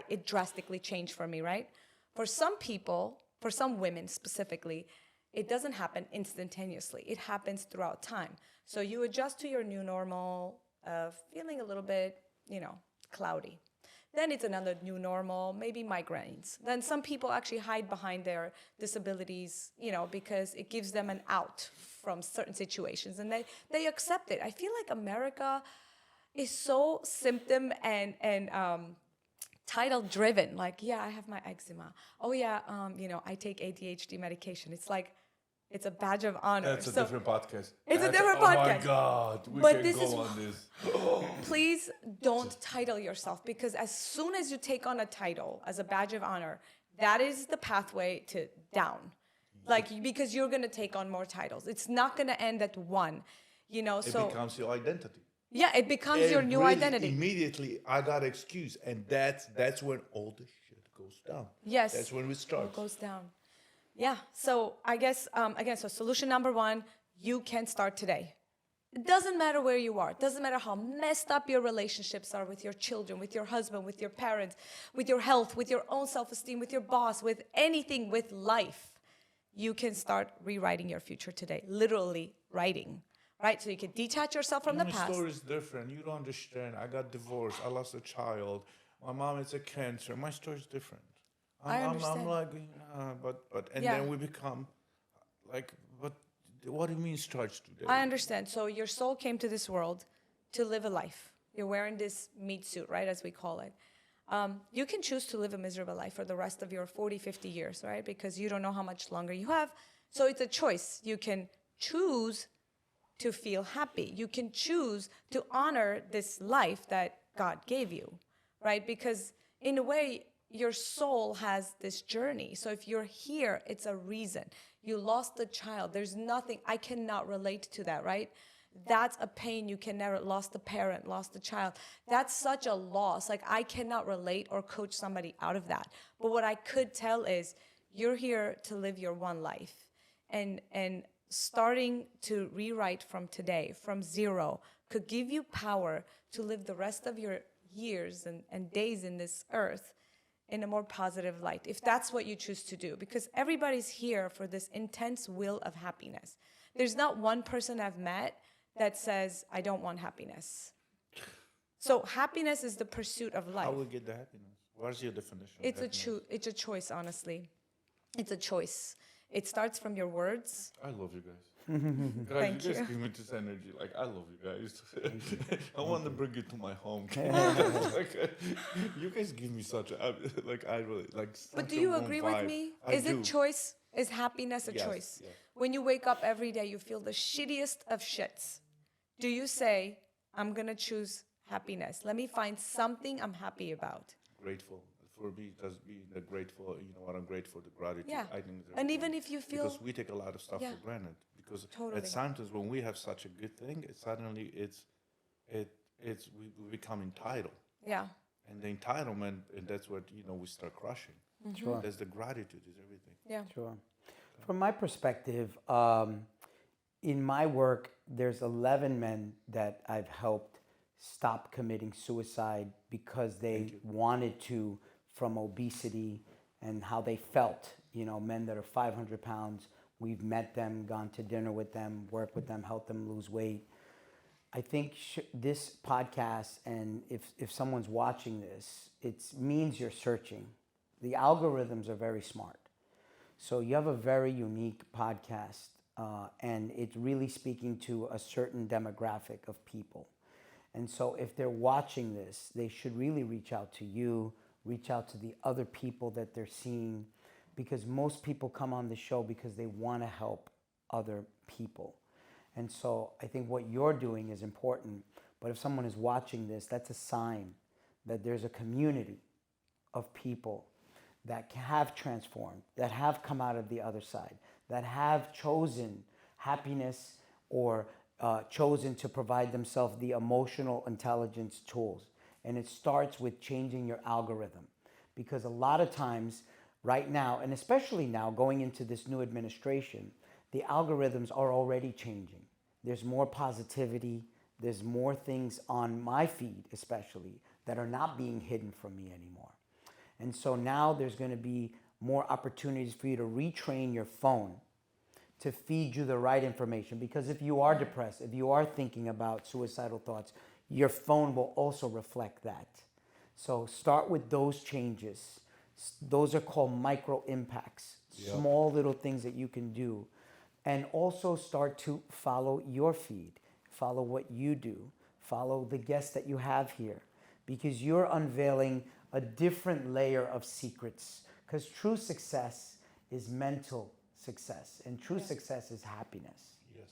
it drastically changed for me, right? For some people, for some women specifically, it doesn't happen instantaneously. It happens throughout time. So you adjust to your new normal of feeling a little bit, cloudy. Then it's another new normal, maybe migraines. Then some people actually hide behind their disabilities, because it gives them an out from certain situations, and they accept it. I feel like America is so symptom and title driven. Like, yeah, I have my eczema. Oh yeah, I take ADHD medication. It's like, it's a badge of honor. That's a different podcast. It's a different podcast. Oh my God, we But can this go is- on this. Please don't title yourself, because as soon as you take on a title as a badge of honor, that is the pathway to down. Like, because you're going to take on more titles. It's not going to end at one, It so becomes your identity. yeah, it becomes your And new really, identity. Immediately, I got excuse, and that's when all the shit goes down. Yes. That's when we It start. goes down. Yeah. So I guess, again, so solution number one, you can start today. It doesn't matter where you are. It doesn't matter how messed up your relationships are with your children, with your husband, with your parents, with your health, with your own self-esteem, with your boss, with anything, with life. You can start rewriting your future today. Literally writing, right? So you can detach yourself from the My past. story is different. You don't understand. I got divorced. I lost a child. My mom is a cancer. My story is different. I I'm understand. like, and Yeah. then we become like, but what do you mean starts today? I understand. So your soul came to this world to live a life. You're wearing this meat suit, right, as we call it. You can choose to live a miserable life for the rest of your 40, 50 years, right? Because you don't know how much longer you have. So it's a choice. You can choose to feel happy. You can choose to honor this life that God gave you, right? Because in a way, your soul has this journey. So if you're here, it's a reason. You lost a child. There's nothing, I cannot relate to that, right? That's a pain you can never, lost a parent, lost a child. That's such a loss. Like, I cannot relate or coach somebody out of that. But what I could tell is, you're here to live your one life. And starting to rewrite from today, from zero, could give you power to live the rest of your years and days in this earth in a more positive light, if that's what you choose to do. Because everybody's here for this intense will of happiness. There's not one person I've met that says, I don't want happiness. So happiness is the pursuit of life. How we get the happiness? What's your definition? It's of it's a choice, honestly. It's a choice. It starts from your words. I love you guys. Thank you guys you. give me this energy. Like, I love you guys. I want to bring you to my home. Like, you guys give me such a, like, I really, like, But such do a you warm agree vibe. with me? I Is do. it choice? Is happiness a Yes, choice? yes. When you wake up every day, you feel the shittiest of shits. Do you say, I'm going to choose happiness? Let me find something I'm happy about. Grateful. For me, just being the grateful, what I'm grateful, the gratitude. Yeah. I think is And everything. even if you feel... Because we take a lot of stuff Yeah. for granted. Because Totally. at sometimes when we have such a good thing, suddenly we become entitled. Yeah. And the entitlement, and that's what, we start crushing. Sure. That's the gratitude is everything. Yeah. Sure. From my perspective, in my work, there's 11 men that I've helped stop committing suicide because they wanted to, from obesity and how they felt. Men that are 500 pounds, we've met them, gone to dinner with them, worked with them, helped them lose weight. I think this podcast, and if someone's watching this, it means you're searching. The algorithms are very smart. So you have a very unique podcast, and it's really speaking to a certain demographic of people. And so if they're watching this, they should really reach out to you, reach out to the other people that they're seeing, because most people come on the show because they want to help other people. And so I think what you're doing is important, but if someone is watching this, that's a sign that there's a community of people that have transformed, that have come out of the other side, that have chosen happiness or chosen to provide themselves the emotional intelligence tools. And it starts with changing your algorithm. Because a lot of times, right now, and especially now going into this new administration, the algorithms are already changing. There's more positivity. There's more things on my feed, especially, that are not being hidden from me anymore. And so now there's going to be more opportunities for you to retrain your phone to feed you the right information. Because if you are depressed, if you are thinking about suicidal thoughts, your phone will also reflect that. So start with those changes. Those are called micro impacts, small little things that you can do. And also start to follow your feed, follow what you do, follow the guests that you have here, because you're unveiling a different layer of secrets. Because true success is mental success, and true success is happiness. Yes.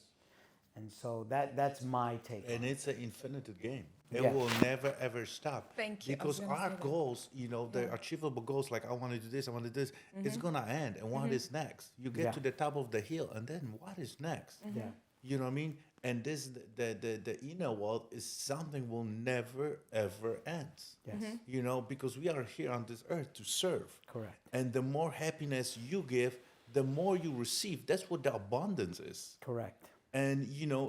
And so that's my take. And it's an infinite game. It Yeah. will never ever stop. Thank you. I Because was gonna our say that. goals, the achievable goals, like I want to do this, I want to do this, it's gonna end. And what is next? You get Yeah. to the top of the hill, and then what is next? Yeah. You know what I mean? And this the inner world is something will never ever end. Yes. Because we are here on this earth to serve. Correct. And the more happiness you give, the more you receive. That's what the abundance is. Correct. And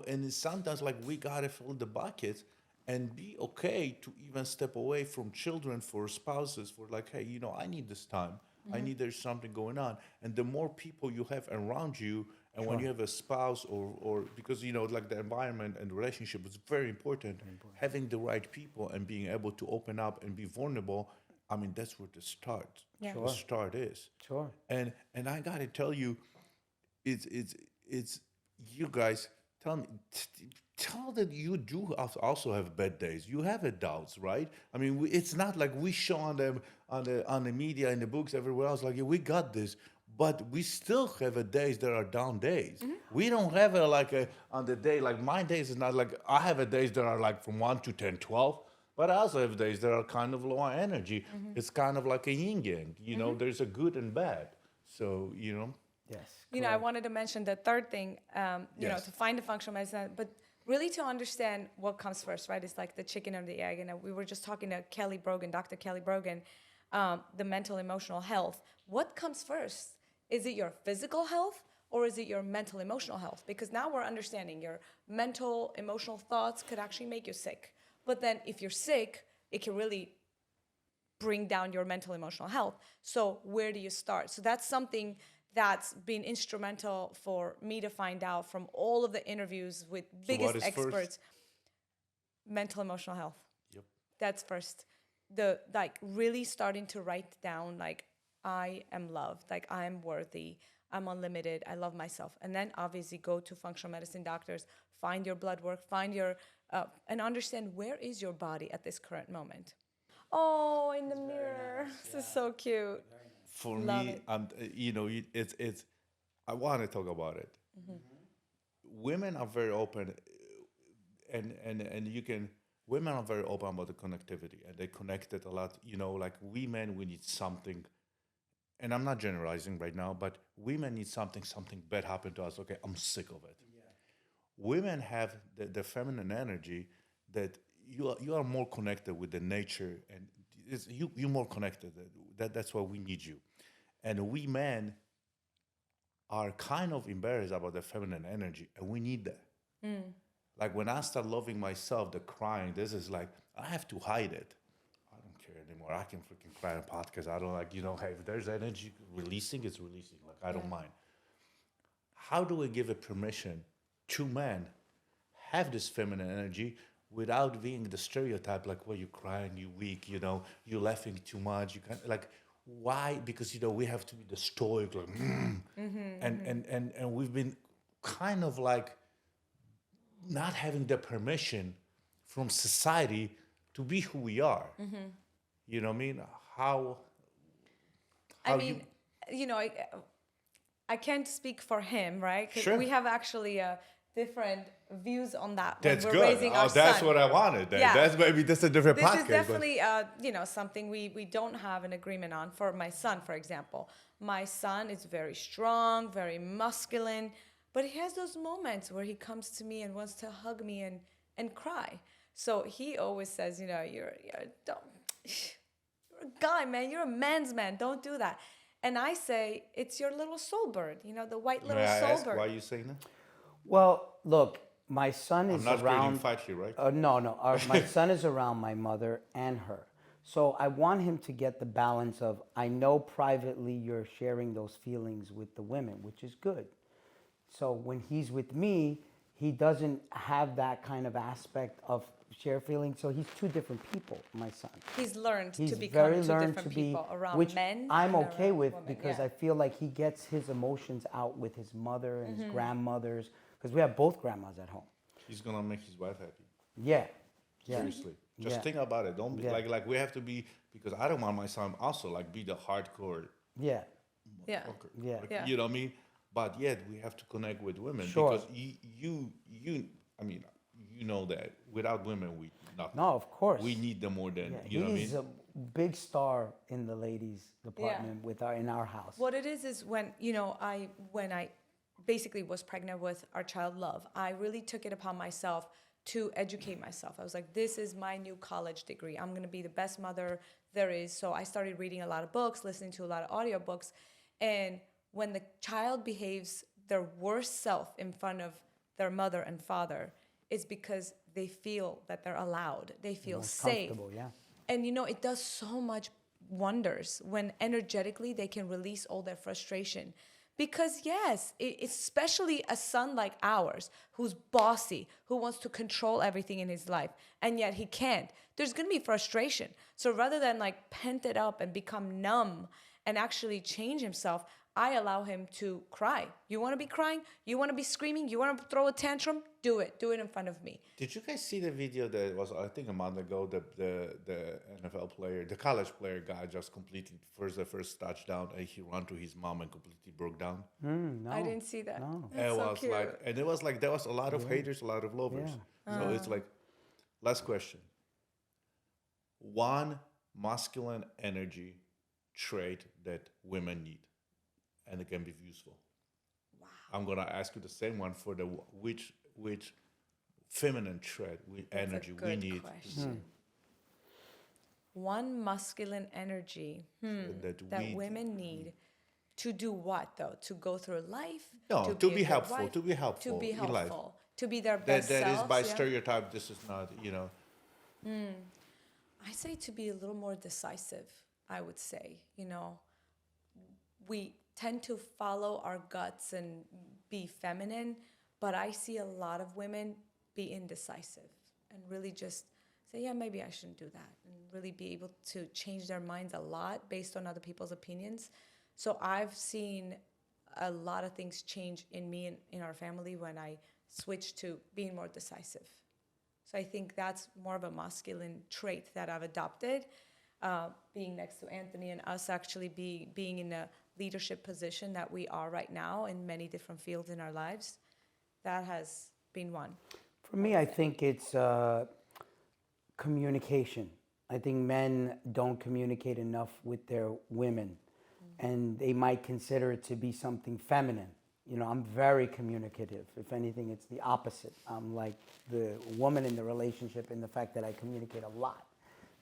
and sometimes like we gotta fill the bucket and be okay to even step away from children, for spouses, for like, hey, I need this time. I need there's something going on. And the more people you have around you, and when you have a spouse or because like the environment and relationship is very important. Having the right people and being able to open up and be vulnerable, I mean that's where the start. Yeah. The start is. Sure. And I gotta tell you, it's you guys tell that you do also have bad days. You have doubts, right? I mean, it's not like we show on the media, in the books, everywhere else. Like, yeah, we got this, but we still have days that are down days. We don't have on the day like my days is not like I have days that are like from 1 to 10, 12. But I also have days that are kind of low on energy. It's kind of like a yin yang. There's a good and bad. So Yes. I wanted to mention the third thing, Yes. to find the functional medicine, but really to understand what comes first, right? It's like the chicken or the egg. And we were just talking to Dr. Kelly Brogan, the mental, emotional health. What comes first? Is it your physical health or is it your mental, emotional health? Because now we're understanding your mental, emotional thoughts could actually make you sick. But then if you're sick, it can really bring down your mental, emotional health. So where do you start? So that's something that's been instrumental for me to find out from all of the interviews with biggest what is experts. first? Mental, emotional health. Yep. That's first. Really starting to write down I am loved, I am worthy, I'm unlimited, I love myself. And then obviously go to functional medicine doctors, find your blood work, find your, and understand where is your body at this current moment. Oh, in the mirror. Nice. This is so cute. For Love me, it. it's. I want to talk about it. Women are very open, and you can. Women are very open about the connectivity, and they connect it a lot. Like we men, we need something. And I'm not generalizing right now, but women need something bad happened to us. Okay, I'm sick of it. Yeah. Women have the feminine energy that you are more connected with the nature, and you're more connected. That's why we need you. And we men are kind of embarrassed about the feminine energy, and we need that. Like when I start loving myself, the crying, this is like, I have to hide it. I don't care anymore. I can freaking cry on podcast. I don't hey, if there's energy releasing, it's releasing. Like, I don't mind. How do we give a permission to men have this feminine energy without being the stereotype, like, well, you're crying, you're weak, you're laughing too much, you can't, like, why? Because, we have to be the stoic, like, and we've been kind of like not having the permission from society to be who we are. You know what I mean? How I can't speak for him, right? Because Sure. we have actually different views on that. That's when we're good. raising our That's son. what I wanted. Then. Yeah. That's a different This podcast. is definitely, something we don't have an agreement on. For my son, for example, my son is very strong, very masculine, but he has those moments where he comes to me and wants to hug me and cry. So he always says, you're a guy, man. You're a man's man. Don't do that. And I say, it's your little soul bird, the white little May I soul ask bird. why you saying that? Well, look, My son is I'm not creating around. fight here, right? No. My son is around my mother and her. So I want him to get the balance of, I know privately you're sharing those feelings with the women, which is good. So when he's with me, he doesn't have that kind of aspect of share feelings. So he's two different people, my son. He's learned He's to become very two learned different to be, people around which men. I'm and okay around with women. because Yeah. I feel like he gets his emotions out with his mother and his grandmothers, because we have both grandmas at home. He's gonna make his wife happy. Yeah. Yeah. Seriously, just Yeah. think about it. Don't be Yeah. like we have to be, because I don't want my son also like be the hardcore Yeah. Yeah. fucker. Yeah. Like, Yeah. you know what I mean? But yet we have to connect with women Sure. because you I mean you know that without women we nothing. No, of course. We need them more than Yeah, you know what I he's mean. a big star in the ladies department in our house. What it is when when I basically was pregnant with our child Love, I really took it upon myself to educate myself. I was like, this is my new college degree. I'm gonna be the best mother there is. So I started reading a lot of books, listening to a lot of audiobooks. And when the child behaves their worst self in front of their mother and father, it's because they feel that they're allowed. They feel Most safe. comfortable, yeah. And it does so much wonders when energetically they can release all their frustration. Because yes, especially a son like ours, who's bossy, who wants to control everything in his life, and yet he can't, there's gonna be frustration. So rather than like pent it up and become numb and actually change himself, I allow him to cry. You wanna be crying? You wanna be screaming? You wanna throw a tantrum? Do it. Do it in front of me. Did you guys see the video that was I think a month ago? The NFL player, the college player guy, just completely the first touchdown, and he ran to his mom and completely broke down. No, I didn't see that. No. That's It so was cute. like, and it was like there was a lot of haters, a lot of lovers. Yeah. So it's like, last question. One masculine energy trait that women need, and it can be useful. Wow. I'm gonna ask you the same one for the which feminine trait, That's energy a we good need question. One masculine energy that women need to do what though? To go through life? No, a to be good helpful, wife? to be helpful To be in life. helpful. To be their that best is selves, by yeah? stereotype. This is not, I say to be a little more decisive, I would say. We tend to follow our guts and be feminine, but I see a lot of women be indecisive and really just say, yeah, maybe I shouldn't do that, and really be able to change their minds a lot based on other people's opinions. So I've seen a lot of things change in me and in our family when I switched to being more decisive. So I think that's more of a masculine trait that I've adopted, being next to Anthony and us actually being in a leadership position that we are right now in many different fields in our lives. That has been one. For me, I think it's communication. I think men don't communicate enough with their women, and they might consider it to be something feminine. I'm very communicative. If anything, it's the opposite. I'm like the woman in the relationship in the fact that I communicate a lot,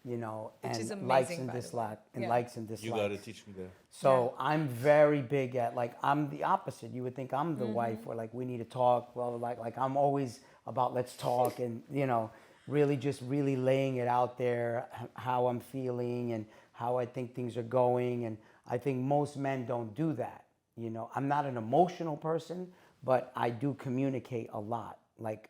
Which is and likes amazing, and by the way. dislike, and Yeah. likes and you dislikes. gotta teach me that. So I'm very big at I'm the opposite. You would think I'm the wife, or we need to talk. Well, like I'm always about let's talk, and really laying it out there how I'm feeling and how I think things are going. And I think most men don't do that. I'm not an emotional person, but I do communicate a lot, like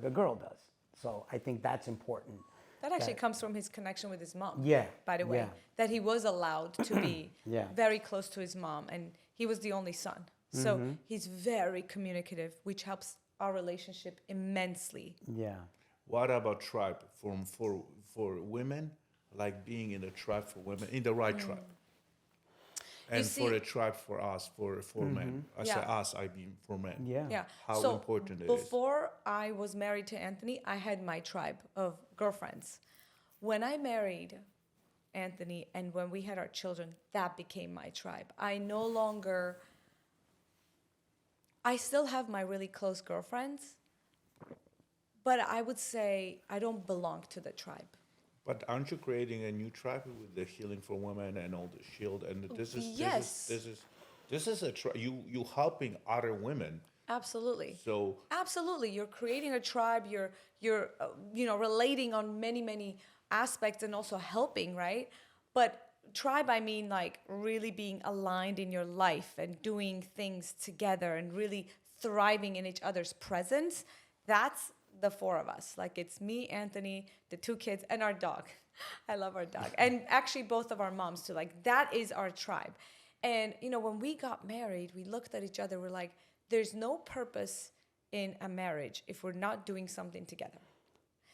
a girl does. So I think that's important. That actually comes from his connection with his mom. Yeah, By the way, yeah. that he was allowed to be Yeah. very close to his mom, and he was the only son. So he's very communicative, which helps our relationship immensely. Yeah. What about tribe for women? Like being in a tribe for women, in the right tribe. And for see- a tribe for us, for men. I say Yeah. us, I mean for men. Yeah. Yeah. How so important it is. Before I was married to Anthony, I had my tribe of girlfriends. When I married Anthony and when we had our children, that became my tribe. I still have my really close girlfriends, but I would say I don't belong to the tribe. But aren't you creating a new tribe with the healing for women and all the shield? And this is Yes. this is a you helping other women Absolutely. So Absolutely. You're creating a tribe. You're relating on many aspects and also helping, right? But tribe, I mean like really being aligned in your life and doing things together and really thriving in each other's presence. That's the four of us. Like it's me, Anthony, the two kids, and our dog. I love our dog. And actually both of our moms too. Like that is our tribe. And when we got married, we looked at each other, we're like, there's no purpose in a marriage if we're not doing something together.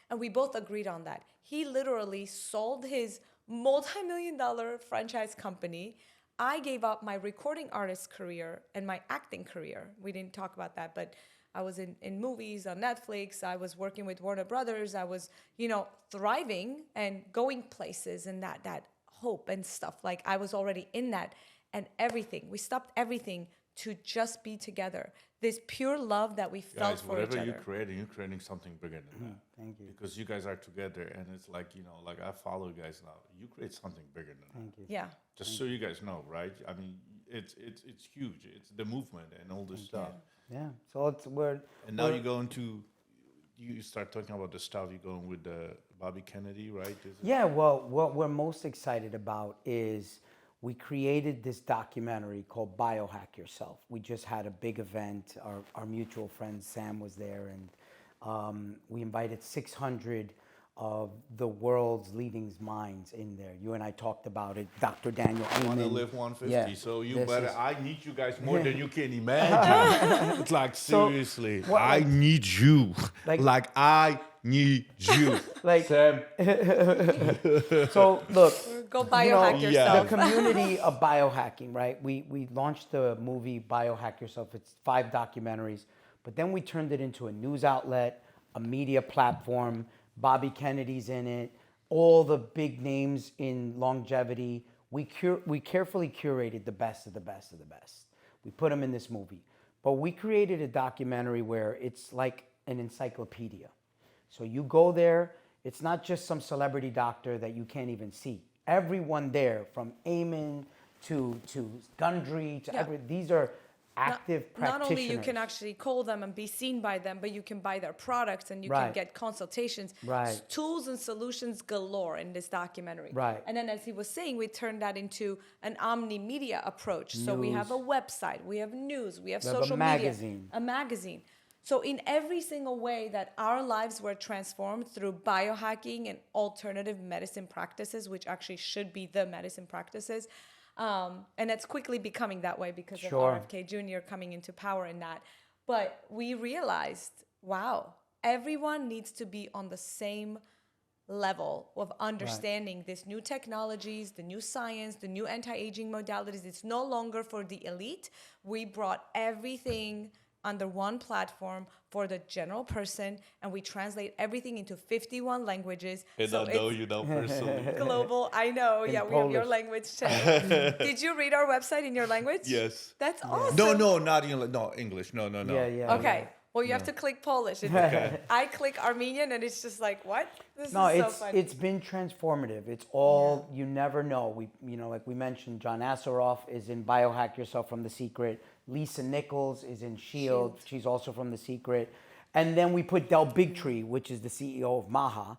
And we both agreed on that. He literally sold his multi-million-dollar franchise company. I gave up my recording artist career and my acting career. We didn't talk about that, but I was in movies on Netflix. I was working with Warner Brothers. I was, thriving and going places and that hope and stuff. Like I was already in that and everything. We stopped everything to just be together. This pure love that we felt for each other. Whatever you're creating something bigger than that. Thank you. Because you guys are together, and it's like, like I follow you guys now. You create something bigger than that. Thank you. Yeah. Just so you guys know, right? I mean, it's huge. It's the movement and all this stuff. Yeah. So And now you start talking about the stuff you're going with Bobby Kennedy, right? Yeah. Well, what we're most excited about is we created this documentary called Biohack Yourself. We just had a big event. Our mutual friend Sam was there, and we invited 600 of the world's leading minds in there. You and I talked about it. Dr. Daniel I want to Amen. live 150, Yeah, so this I need you guys more than you can imagine. It's like, seriously, I need you. Like I need you. Like, Sam. so look, Go biohack Yeah. yourself. the community of biohacking, right? We launched the movie Biohack Yourself. It's 5 documentaries, but then we turned it into a news outlet, a media platform. Bobby Kennedy's in it. All the big names in longevity. We carefully curated the best of the best of the best. We put them in this movie, but we created a documentary where it's like an encyclopedia. So you go there. It's not just some celebrity doctor that you can't even see. Everyone there, from Amen to Gundry to these are active practitioners. Not only you can actually call them and be seen by them, but you can buy their products and you can get consultations. Right. Tools and solutions galore in this documentary. Right. And then as he was saying, we turned that into an omni-media approach. So we have a website, we have news, we have social media. A magazine. So in every single way that our lives were transformed through biohacking and alternative medicine practices, which actually should be the medicine practices, and it's quickly becoming that way because of RFK Jr. coming into power in that. But we realized, wow, everyone needs to be on the same level of understanding these new technologies, the new science, the new anti-aging modalities. It's no longer for the elite. We brought everything under one platform for the general person, and we translate everything into 51 languages. And I know you know personally. Global, I know. In yeah, we have your Polish. language too. Did you read our website in your language? Yes. That's awesome. No, not English. No. Yeah. Okay. Well, you have to click Polish. I click Armenian, and it's just like, what? This is so funny. It's been transformative. It's all you never know. We like we mentioned, John Assaroff is in Biohack Yourself from The Secret. Lisa Nichols is in Shield. She's also from The Secret. And then we put Del Bigtree, which is the CEO of Maha.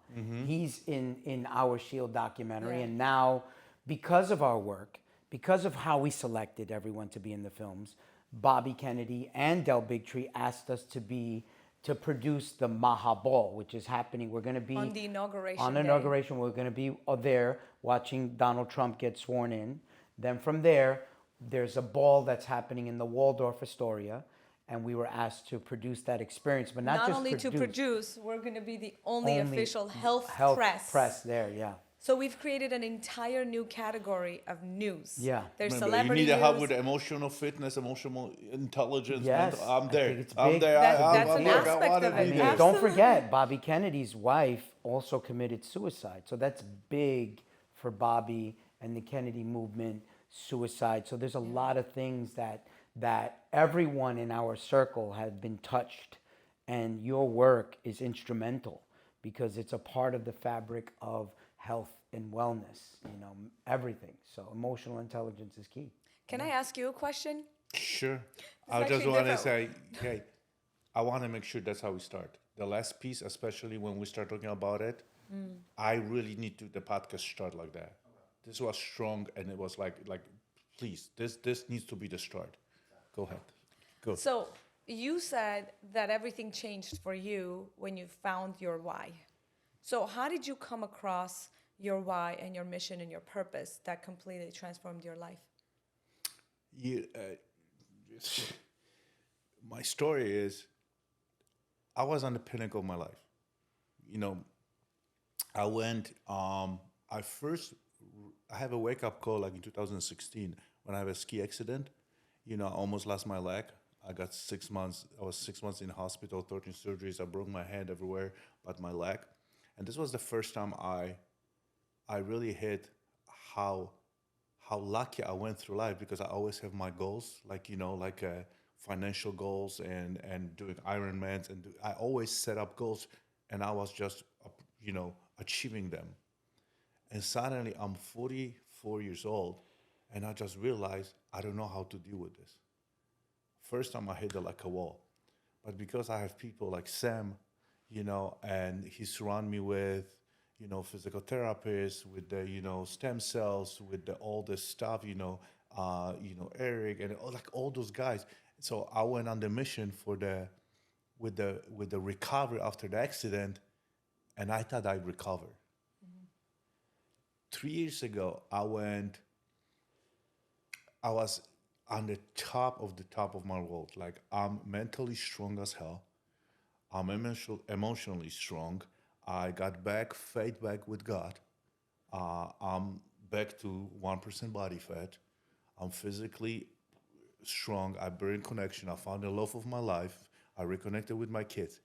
He's in our Shield documentary. And now, because of our work, because of how we selected everyone to be in the films, Bobby Kennedy and Del Bigtree asked us to produce the Maha Ball, which is happening. We're going to be on the inauguration. On inauguration, we're going to be there watching Donald Trump get sworn in. Then from there, there's a ball that's happening in the Waldorf Astoria, and we were asked to produce that experience, but not just only to produce. We're going to be the only official health press there. Yeah. So we've created an entire new category of news. Yeah. There's Remember, celebrity you need to news. help with emotional fitness, emotional intelligence. Yes, I'm there. I think it's I'm big. there. That's I'm an there. aspect I wanna of be it. there. Don't Absolutely. forget, Bobby Kennedy's wife also committed suicide. So that's big for Bobby and the Kennedy movement, suicide. So there's a lot of things that everyone in our circle has been touched, and your work is instrumental because it's a part of the fabric of health and wellness, everything. So emotional intelligence is key. Can I ask you a question? Sure. I just actually want to different. say, hey, I want to make sure that's how we start. The last piece, especially when we start talking about it, I really need to the podcast start like that. This was strong, and it was like, please, this needs to be the start. Go ahead. Go. So you said that everything changed for you when you found your why. So how did you come across your why and your mission and your purpose that completely transformed your life? You, my story is, I was on the pinnacle of my life. You know, I went. I have a wake up call like in 2016 when I have a ski accident. You know, I almost lost my leg. I got 6 months. I was 6 months in hospital, 13 surgeries. I broke my hand everywhere but my leg. And this was the first time I really hit how lucky I went through life, because I always have my goals, like financial goals and doing Ironmans, and I always set up goals, and I was just achieving them. And suddenly I'm 44 years old, and I just realized I don't know how to deal with this. First time I hit it like a wall. But because I have people like Sam, and he surround me with, physical therapists, with the, stem cells, with all this stuff, Eric and all those guys. So I went on the mission with the recovery after the accident, and I thought I'd recover. 3 years ago, I was on the top of my world. Like, I'm mentally strong as hell. I'm emotionally strong. I got faith back with God. I'm back to 1% body fat. I'm physically strong. I burn connection. I found the love of my life. I reconnected with my kids.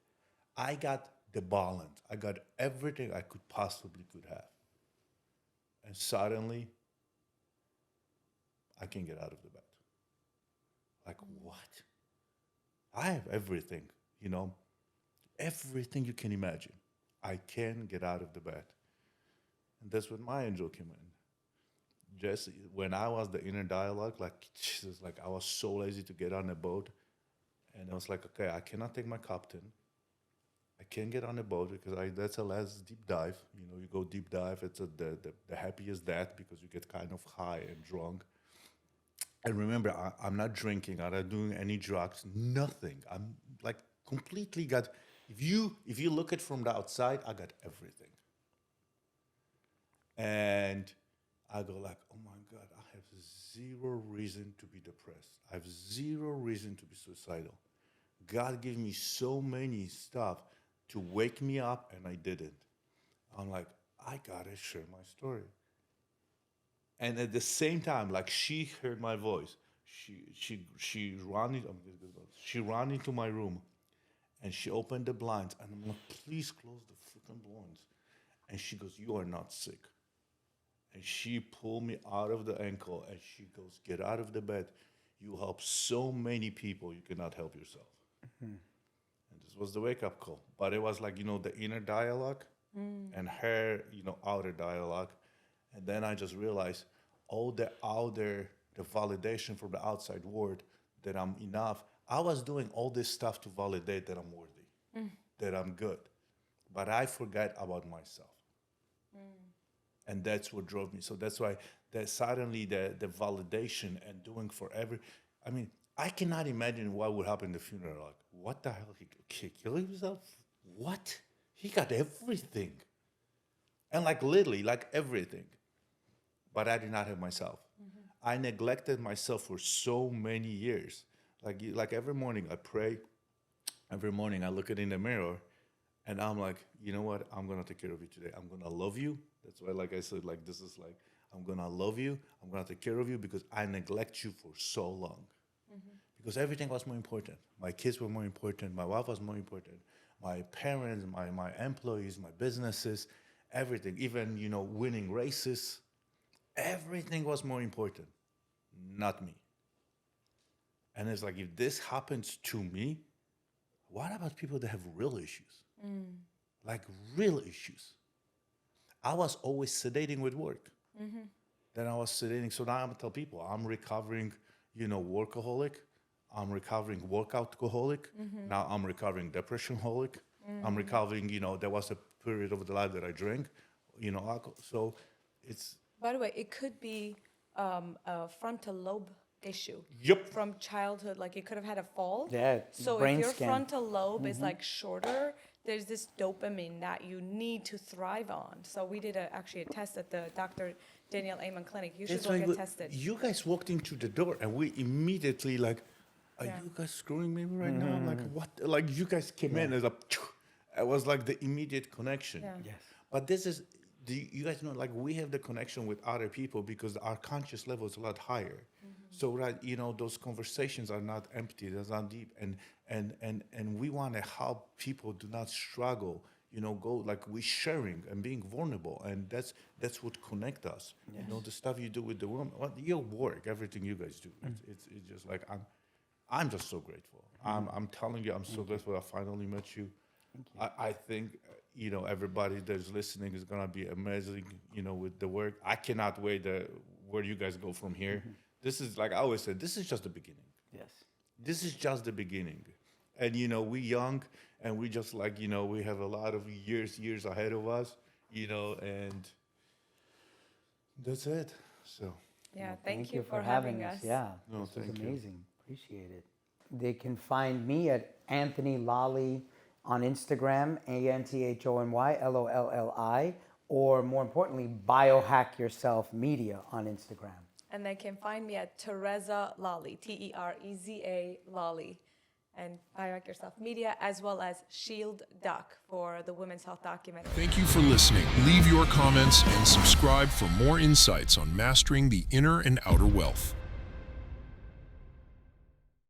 I got the balance. I got everything I could possibly could have. And suddenly, I can't get out of the bed. Like, what? I have everything, everything you can imagine. I can't get out of the bed. And that's when my angel came in. Just when I was the inner dialogue, like, Jesus, like I was so lazy to get on a boat. And I was like, okay, I cannot take my captain. I can't get on a boat because that's a last deep dive. You go deep dive, it's the happiest death because you get kind of high and drunk. And remember, I'm not drinking, I'm not doing any drugs, nothing. I'm like completely got, if you look at from the outside, I got everything. And I go like, oh my God, I have zero reason to be depressed. I have zero reason to be suicidal. God gave me so many stuff to wake me up, and I didn't. I'm like, I gotta share my story. And at the same time, like, she heard my voice. She ran into my room, and she opened the blinds, and I'm like, please close the freaking blinds. And she goes, you are not sick. And she pulled me out of the ankle, and she goes, get out of the bed. You help so many people, you cannot help yourself. Mm-hmm. And this was the wake-up call. But it was like, the inner dialogue and her, outer dialogue. And then I just realized all the validation from the outside world that I'm enough. I was doing all this stuff to validate that I'm worthy, that I'm good. But I forgot about myself. And that's what drove me. So that's why that suddenly the validation and doing for I cannot imagine what would happen in the funeral. Like, what the hell? He killed himself? What? He got everything. And like literally, like everything. But I did not have myself. Mm-hmm. I neglected myself for so many years. Like every morning I pray. Every morning I look in the mirror, and I'm like, you know what? I'm going to take care of you today. I'm going to love you. That's why, like I said, like this is like, I'm going to love you. I'm going to take care of you because I neglect you for so long. Mm-hmm. Because everything was more important. My kids were more important. My wife was more important. My parents, my employees, my businesses, everything. Even, winning races. Everything was more important, not me. And it's like, if this happens to me, what about people that have real issues? Like real issues. I was always sedating with work. Mm-hmm. Then I was sedating. So now I'm tell people I'm recovering, workaholic. I'm recovering workoutaholic. Now I'm recovering depressionholic. I'm recovering, there was a period of the life that I drank, alcohol. So it's... By the way, it could be a frontal lobe issue. Yep. From childhood, like you could have had a fall. Yeah, So brain if your scan. frontal lobe is like shorter, there's this dopamine that you need to thrive on. So we did actually a test at the Dr. Danielle Amen Clinic. You should It's go like get tested. you guys walked into the door and we immediately like, are you guys screwing me right now? I'm like, what? Like you guys came in as a, it was like the immediate connection. Yeah. Yes. But this is, you guys know, like we have the connection with other people because our conscious level is a lot higher. So those conversations are not empty, they're not deep. And we want to help people do not struggle, go like we sharing and being vulnerable. And that's what connect us. Yes. The stuff you do with the woman, your work, everything you guys do. It's just like, I'm just so grateful. I'm telling you, I'm so grateful I finally met you. I think, everybody that's listening is going to be amazing, with the work. I cannot wait where you guys go from here. This is, like I always said, this is just the beginning. Yes. This is just the beginning. And, we young, and we just like, we have a lot of years ahead of us, and that's it. So. Yeah, Well, thank you for having us. Yeah, No, this was thank you. amazing. Appreciate it. They can find me at Anthony Lolli on Instagram, ANTHONY LOLLI, or more importantly, Biohack Yourself Media on Instagram. And they can find me at TereZa Lolli, TeREZA Lolli, and Biohack Yourself Media, as well as Shield Doc for the Women's Health documentary. Thank you for listening. Leave your comments and subscribe for more insights on mastering the inner and outer wealth.